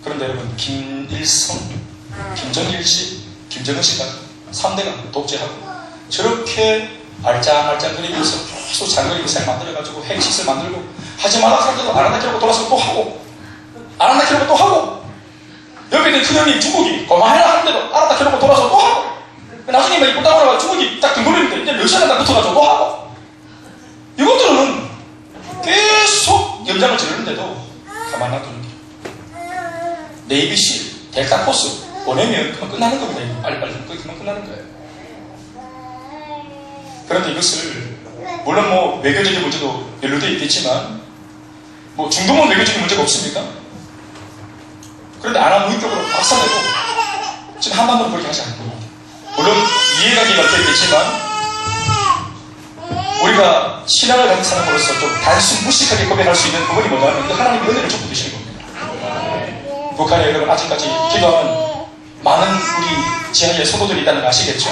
그런데 여러분 김일성, 김정일씨, 김정은씨까지 3대가 독재하고 저렇게 알짱알짱거리면서 계속 장거리 미사일 만들어가지고 핵시설 만들고 하지 말라 하더라도 안 한다 키라고 돌아서 또 하고 안 한다 키라고 또 하고 옆에 있는 큰형님 중국이 고마해라 하는데도 안 한다 키라고 돌아서 또 하고 나중에 막 입고 따라가 중국이 딱 등돌리는데 이제 러시아가 딱 붙어가지고 또 하고 이것들은 계속 연장을 지르는데도 가만 놔두는 게 네이비실, 델타코스 보내면 그만 끝나는 겁니다. 빨리빨리 그만 끝나는 거예요. 그런데 이것을 물론 뭐 외교적인 문제도 연루되어 있겠지만 뭐 중동은 외교적인 문제가 없습니까? 그런데 아나무인격으로 박살내고 지금 한반도는 그렇게 하지 않고 물론 이해관계가 되겠지만 우리가 신앙을 가진 사람으로서 좀 단순 무식하게 고백할 수 있는 부분이 뭐냐면 하나님의 은혜를 좀 부으시는 겁니다. 북한에 여러분 아직까지 기도하는 많은 우리 지하에 성도들이 있다는 거 아시겠죠?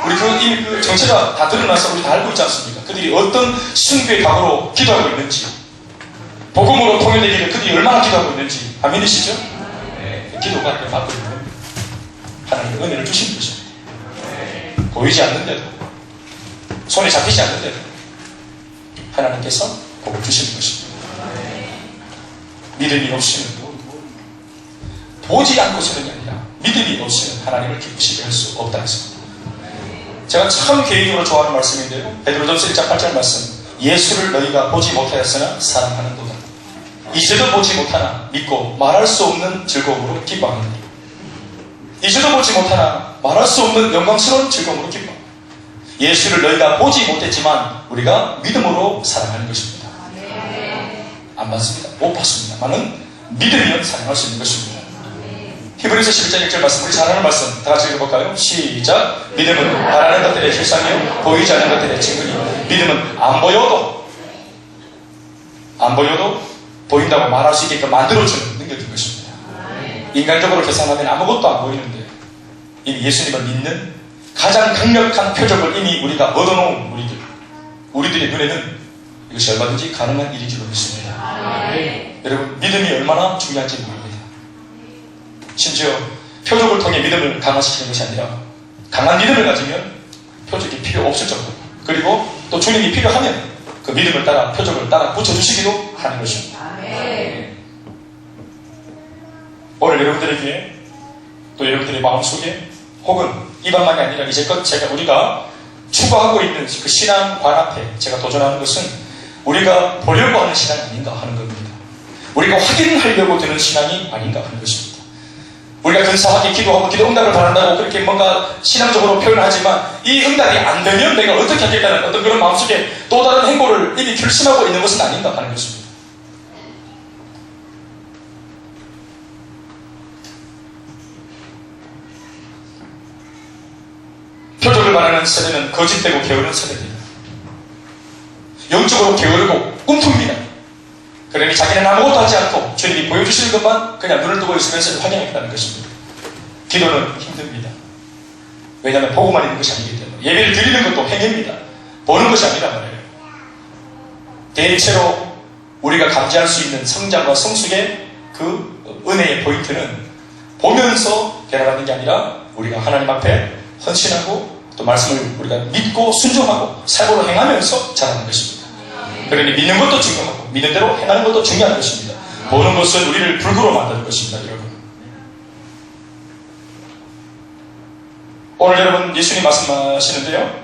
우리 이미 그 정체가 다 드러나서 우리 다 알고 있지 않습니까? 그들이 어떤 순교의 각오로 기도하고 있는지 복음으로 통일되기를 그들이 얼마나 기도하고 있는지 아멘이시죠? 네. 기도가 받고 있는 하나님의 은혜를 주신 것입니다. 보이지 않는데도 손에 잡히지 않는데도 하나님께서 복을 주시는 것입니다. 믿음이 없으면 보지 않고서는 아니라 믿음이 없으면 하나님을 기쁘시게 할 수 없다 했습니다. 제가 참 개인적으로 좋아하는 말씀인데요. 베드로전서 1장 8절 말씀. 예수를 너희가 보지 못하였으나 사랑하는도다. 이제도 보지 못하나 믿고 말할 수 없는 즐거움으로 기뻐하느니. 이제도 보지 못하나 말할 수 없는 영광스러운 즐거움으로 기뻐. 예수를 너희가 보지 못했지만 우리가 믿음으로 사랑하는 것입니다. 안 봤습니다. 못 봤습니다만은 믿으면 사랑할 수 있는 것입니다. 히브리서 11장 1절 말씀, 우리 잘 아는 말씀 다 같이 읽어볼까요? 시작. 믿음은 바라는 것들의 실상이요 보이지 않는 것들의 증거이요. 믿음은 안 보여도 보인다고 말할 수 있게끔 만들어주는 능력인 것입니다. 인간적으로 계산하면 아무것도 안 보이는데 이미 예수님을 믿는 가장 강력한 표적을 이미 우리가 얻어놓은 우리들의 눈에는 이것이 얼마든지 가능한 일인 줄 믿습니다. 여러분, 믿음이 얼마나 중요한지 모릅니다. 심지어 표적을 통해 믿음을 강화시키는 것이 아니라 강한 믿음을 가지면 표적이 필요 없을 정도, 그리고 또 주님이 필요하면 그 믿음을 따라 표적을 따라 붙여주시기도 하는 것입니다. 오늘 여러분들에게 또 여러분들의 마음속에 혹은 이방만이 아니라 이제껏 우리가 추구하고 있는 그 신앙관 앞에 제가 도전하는 것은 우리가 보려고 하는 신앙이 아닌가 하는 겁니다. 우리가 확인하려고 드는 신앙이 아닌가 하는 것입니다. 우리가 근사하게 기도하고 기도 응답을 바란다고 그렇게 뭔가 신앙적으로 표현하지만 이 응답이 안 되면 내가 어떻게 하겠다는 어떤 그런 마음속에 또 다른 행보를 이미 결심하고 있는 것은 아닌가 하는 것입니다. 표적을 말하는 세대는 거짓되고 게으른 세대입니다. 영적으로 게으르고 꿈쁩니다. 그러니 자기는 아무것도 하지 않고 주님이 보여주시는 것만 그냥 눈을 뜨고 있으면서 확인하겠다는 것입니다. 기도는 힘듭니다. 왜냐하면 보고만 있는 것이 아니기 때문에. 예배를 드리는 것도 행위입니다. 보는 것이 아니란 말이에요. 대체로 우리가 감지할 수 있는 성장과 성숙의 그 은혜의 포인트는 보면서 변화받는 게 아니라 우리가 하나님 앞에 헌신하고 또 말씀을 우리가 믿고 순종하고 삶으로 행하면서 자라는 것입니다. 그러니 믿는 것도 중요하고 믿는 대로 행하는 것도 중요한 것입니다. 보는 것은 우리를 불구로 만드는 것입니다. 여러분, 오늘 여러분 예수님 말씀하시는데요,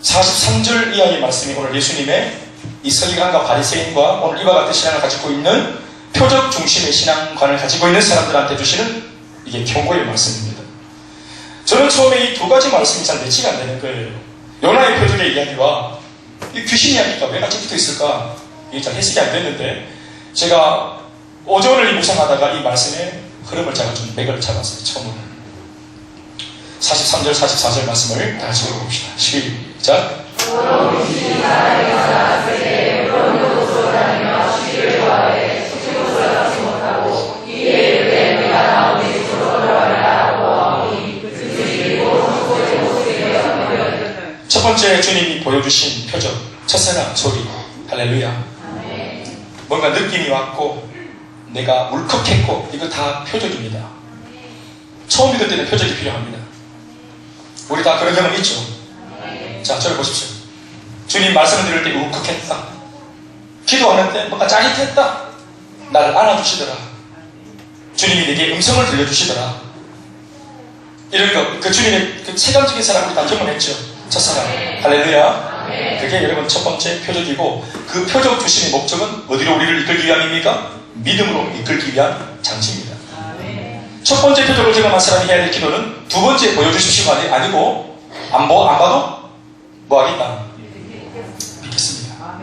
43절 이하의 말씀이 오늘 예수님의 이 서기관과 바리새인과 오늘 이와 같은 신앙을 가지고 있는 표적 중심의 신앙관을 가지고 있는 사람들한테 주시는 이게 경고의 말씀입니다. 저는 처음에 이 두 가지 말씀이 잘 매치가 안 되는 거예요. 요나의 표적의 이야기와 이 귀신 이야기가 왜 같이 붙어 있을까? 이게 잘 해석이 안 됐는데 제가 오전을 묵상하다가 이 말씀의 흐름을 제가 좀 맥을 잡았어요. 처음으로 43절 44절 말씀을 다시 읽어봅시다. 시작. 첫 번째 주님이 보여주신 표적, 첫사랑 소리. 할렐루야. 뭔가 느낌이 왔고 내가 울컥했고 이거 다 표적입니다. 처음 믿을 때는 표적이 필요합니다. 우리 다 그런 경험 있죠? 자, 저를 보십시오. 주님 말씀을 들을 때 울컥했다. 기도하는데 뭔가 짜릿했다. 나를 안아주시더라. 주님이 내게 음성을 들려주시더라. 이런 거, 그 주님의 그 체감적인 사랑을 다 경험했죠. 첫사랑. 할렐루야. 그게 여러분 첫 번째 표적이고, 그 표적 주심의 목적은 어디로 우리를 이끌기 위함입니까? 믿음으로 이끌기 위한 장치입니다. 첫 번째 표적을 경험한 사람이 해야 될 기도는 두 번째 보여주십시오가 아니고 안 봐도 뭐 하겠다? 믿겠습니다.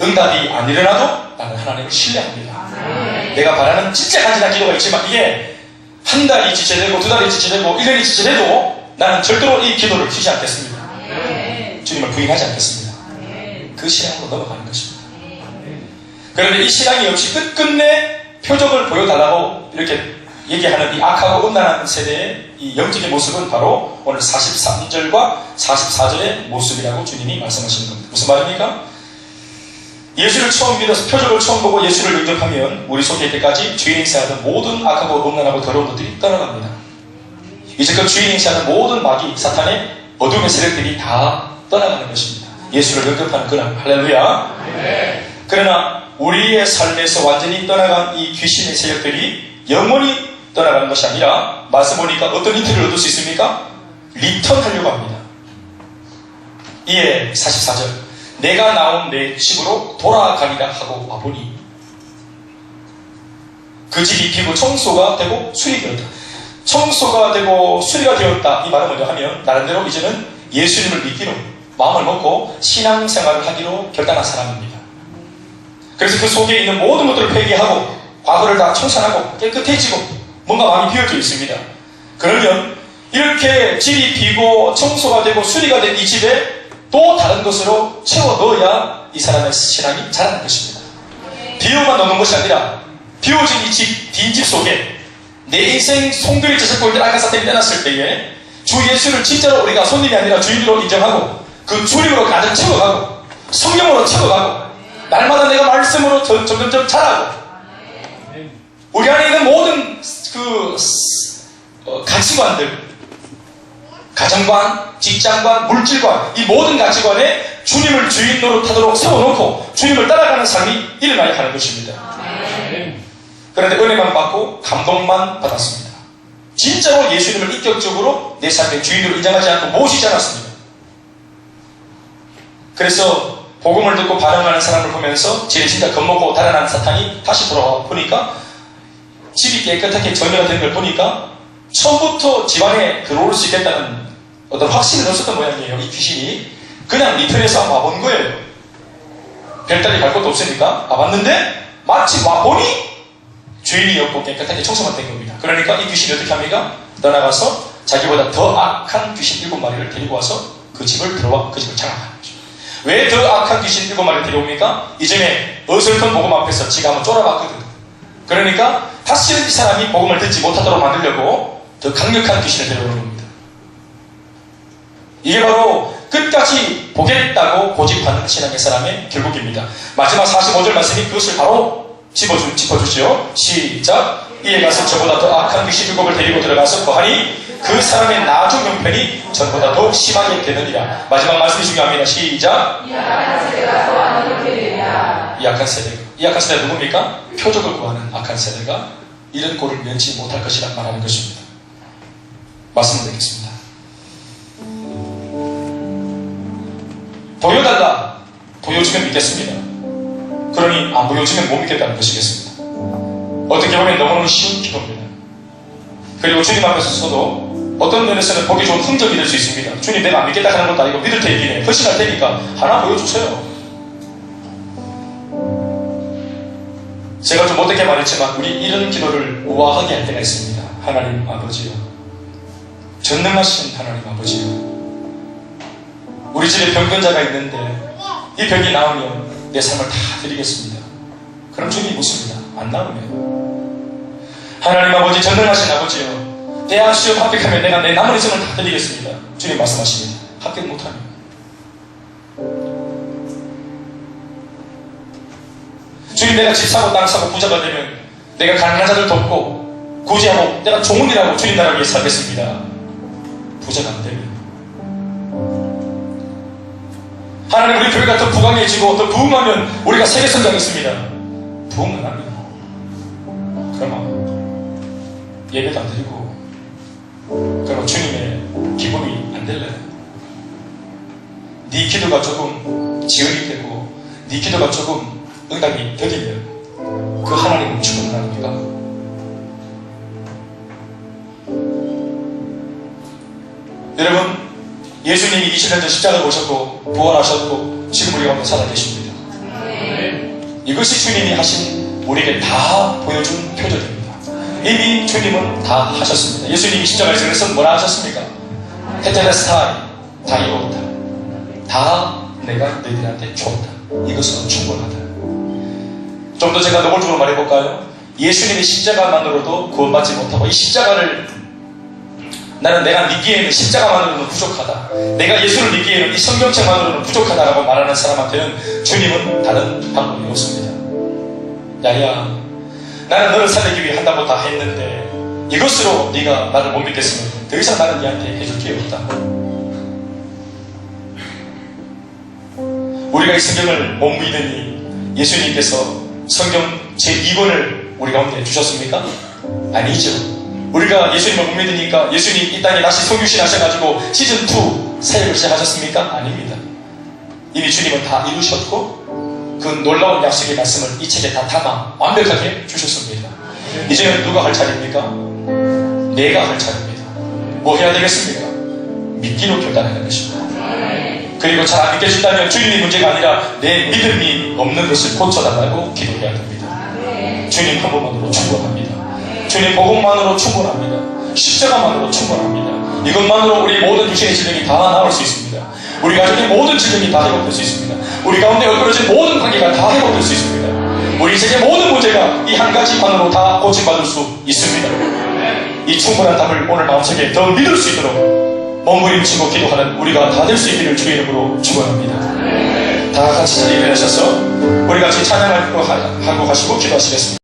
응답이 안 일어나도 나는 하나님을 신뢰합니다. 내가 바라는 진짜 간절한 기도가 있지만 이게 한 달이 지체되고 두 달이 지체되고 1년이 지체돼도 나는 절대로 이 기도를 쉬지 않겠습니다. 주님을 부인하지 않겠습니다. 그 신앙으로 넘어가는 것입니다. 그런데 이 신앙이 없이 끝끝내 표적을 보여달라고 이렇게 얘기하는 이 악하고 음란한 세대의 이 영적인 모습은 바로 오늘 43절과 44절의 모습이라고 주님이 말씀하시는 겁니다. 무슨 말입니까? 예수를 처음 믿어서 표적을 처음 보고 예수를 영접하면 우리 속에 이때까지 주인 행세하던 모든 악하고 음란하고 더러운 것들이 떠나갑니다. 이제껏 주인 행세하는 모든 마귀, 사탄의 어둠의 세력들이 다 떠나가는 것입니다. 예수를 영접하는 그날. 할렐루야. 그러나 우리의 삶에서 완전히 떠나간 이 귀신의 세력들이 영원히 떠나가는 것이 아니라 말씀 보니까 어떤 힌트를 얻을 수 있습니까? 리턴하려고 합니다. 이에 44절, 내가 나온 내 집으로 돌아가리라 하고 와보니 그 집이 비고 청소가 되고 수리되었다. 청소가 되고 수리가 되었다. 이 말은 뭐냐 하면 나름대로 이제는 예수님을 믿기로 마음을 먹고 신앙생활을 하기로 결단한 사람입니다. 그래서 그 속에 있는 모든 것들을 폐기하고 과거를 다 청산하고 깨끗해지고 뭔가 마음이 비워져 있습니다. 그러면 이렇게 집이 비고 청소가 되고 수리가 된 이 집에 또 다른 것으로 채워 넣어야 이 사람의 신앙이 자라는 것입니다. 비워만 넣는 것이 아니라 비워진 이 집, 빈집 속에 내 인생 송두리 젖을 볼 때 아가사탕이 떠났을 때에 주 예수를 진짜로 우리가 손님이 아니라 주인으로 인정하고 그 주님으로 가득 채워가고 성령으로 채워가고 날마다 내가 말씀으로 점점점 자라고 우리 안에 있는 모든 가치관들, 가정관, 직장관, 물질관, 이 모든 가치관에 주님을 주인 노릇하도록 세워놓고 주님을 따라가는 삶이 일어나야 하는 것입니다. 그런데 은혜만 받고 감동만 받았습니다. 진짜로 예수님을 인격적으로 내 삶의 주인으로 인정하지 않고 모시지 않았습니다. 그래서 복음을 듣고 반응하는 사람을 보면서 제 진짜 겁먹고 달아난 사탄이 다시 돌아와 보니까 집이 깨끗하게 정리가 된 걸 보니까 처음부터 집안에 들어올 수 있겠다는 어떤 확신을 넣었었던 모양이에요. 이 귀신이 그냥 네 편에서 와본 거예요. 별다리 갈 것도 없으니까 와봤는데 마침 와보니 주인이 없고 깨끗하게 청소만 된 겁니다. 그러니까 이 귀신이 어떻게 합니까? 떠나가서 자기보다 더 악한 귀신 7마리를 데리고 와서 그 집을 들어와 그 집을 장악하는 거죠. 왜 더 악한 귀신 7마리를 데려옵니까? 이전에 어설픈 복음 앞에서 지가 한번 쫄아봤거든. 그러니까 다시는 이 사람이 복음을 듣지 못하도록 만들려고 더 강력한 귀신을 데려오는 겁니다. 이게 바로 끝까지 보겠다고 고집하는 신앙의 사람의 결국입니다. 마지막 45절 말씀이 그것을 바로 짚어주죠. 시작. 이에 가서 저보다 더 악한 귀신 7을 데리고 들어가서 거하니 그 사람의 나중 형편이 전보다 더욱 심하게 되느니라. 마지막 말씀이 중요합니다. 시작. 이 악한 세대가 더하는 이렇게 되리라. 이 악한 세대가 누굽니까? 표적을 구하는 악한 세대가 이런 꼴을 면치 못할 것이라 말하는 것입니다. 말씀을 드리겠습니다. 보여달라. 보여주면 믿겠습니다. 그러니 안 보여주면 못 믿겠다는 것이겠습니다. 어떻게 보면 너무너무 쉬운 기도입니다. 그리고 주님 앞에서 서도 어떤 면에서는 보기 좋은 흔적이 될 수 있습니다. 주님 내가 안 믿겠다 하는 것도 아니고 믿을 테니까 헌신할 테니까 하나 보여주세요. 제가 좀 못되게 말했지만 우리 이런 기도를 우아하게 할 때가 있습니다. 하나님 아버지요, 전능하신 하나님 아버지요, 우리 집에 병건자가 있는데 이 병이 나으면 내 삶을 다 드리겠습니다. 그럼 주님이 묻습니다. 안 나으면 하나님 아버지, 전능하신 아버지요, 대학 시험 합격하면 내가 내 남은 인생을 다 드리겠습니다. 주님 말씀하십니다. 합격 못하면 주님 내가 집 사고 땅 사고 부자가 되면 내가 가난한 자들 돕고 구제하고 내가 좋은 일하고 주님 나라 위해 살겠습니다. 부자가 안 되면 하나님 우리 교회가 더 부강해지고 더 부흥하면 우리가 세계 성장했습니다. 부흥은 하면 그러면 예배도 안 드리고 그러면 주님의 기쁨이 안 될래요. 네 기도가 조금 지연이 되고 네 기도가 조금 응답이 더디면 그 하나님은 죽은 하나님입니까? 여러분, 예수님이 20년 전 십자가를 오셨고 부활하셨고 지금 우리 가운데 살아계십니다. 이것이 주님이 하신 우리에게 다 보여준 표적입니다. 이미 주님은 다 하셨습니다. 예수님이 십자가에서 그래서 뭐라 하셨습니까? 헤테레스타이 다 이루었다. 다 내가 너희들한테 줬다. 이것은 충분하다. 좀 더 제가 노골적으로 말해볼까요? 예수님의 십자가만으로도 구원받지 못하고 이 십자가를 나는 내가 믿기에는 십자가만으로는 부족하다. 내가 예수를 믿기에는 이 성경책만으로는 부족하다라고 말하는 사람한테는 주님은 다른 방법이 없습니다. 야야, 나는 너를 살리기 위해 한다고 다 했는데 이것으로 네가 나를 못 믿겠으면 더 이상 나는 네한테 해줄 게 없다. 우리가 이 성경을 못 믿으니 예수님께서 성경 제2권을 우리 가운데 주셨습니까? 아니죠. 우리가 예수님을 못 믿으니까 예수님 이 땅에 다시 성육신 하셔가지고 시즌2 사역을 시작하셨습니까? 아닙니다. 이미 주님은 다 이루셨고 그 놀라운 약속의 말씀을 이 책에 다 담아 완벽하게 주셨습니다. 이제는 누가 할 차례입니까? 내가 할 차례입니다. 뭐 해야 되겠습니까? 믿기로 결단하는 것입니다. 그리고 잘 안 믿겨진다면 주님이 문제가 아니라 내 믿음이 없는 것을 고쳐달라고 기도해야 됩니다. 주님 한 번만으로 충분합니다. 주님 복음만으로 충분합니다. 십자가만으로 충분합니다. 이것만으로 우리 모든 육신의 질병이 다 나을 수 있습니다. 우리 가족의 모든 질병이 다 회복될 수 있습니다. 우리 가운데 얽혀진 모든 관계가 다 회복될 수 있습니다. 우리 인생의 모든 문제가 이 한 가지만으로 다 고침받을 수 있습니다. 이 충분한 답을 오늘 마음속에 더 믿을 수 있도록 몸부림치고 기도하는 우리가 다 될 수 있기를 주의 이름으로 축원합니다. 다 같이 자리에 일어나셔서 우리 같이 찬양하고 하시고 기도하시겠습니다.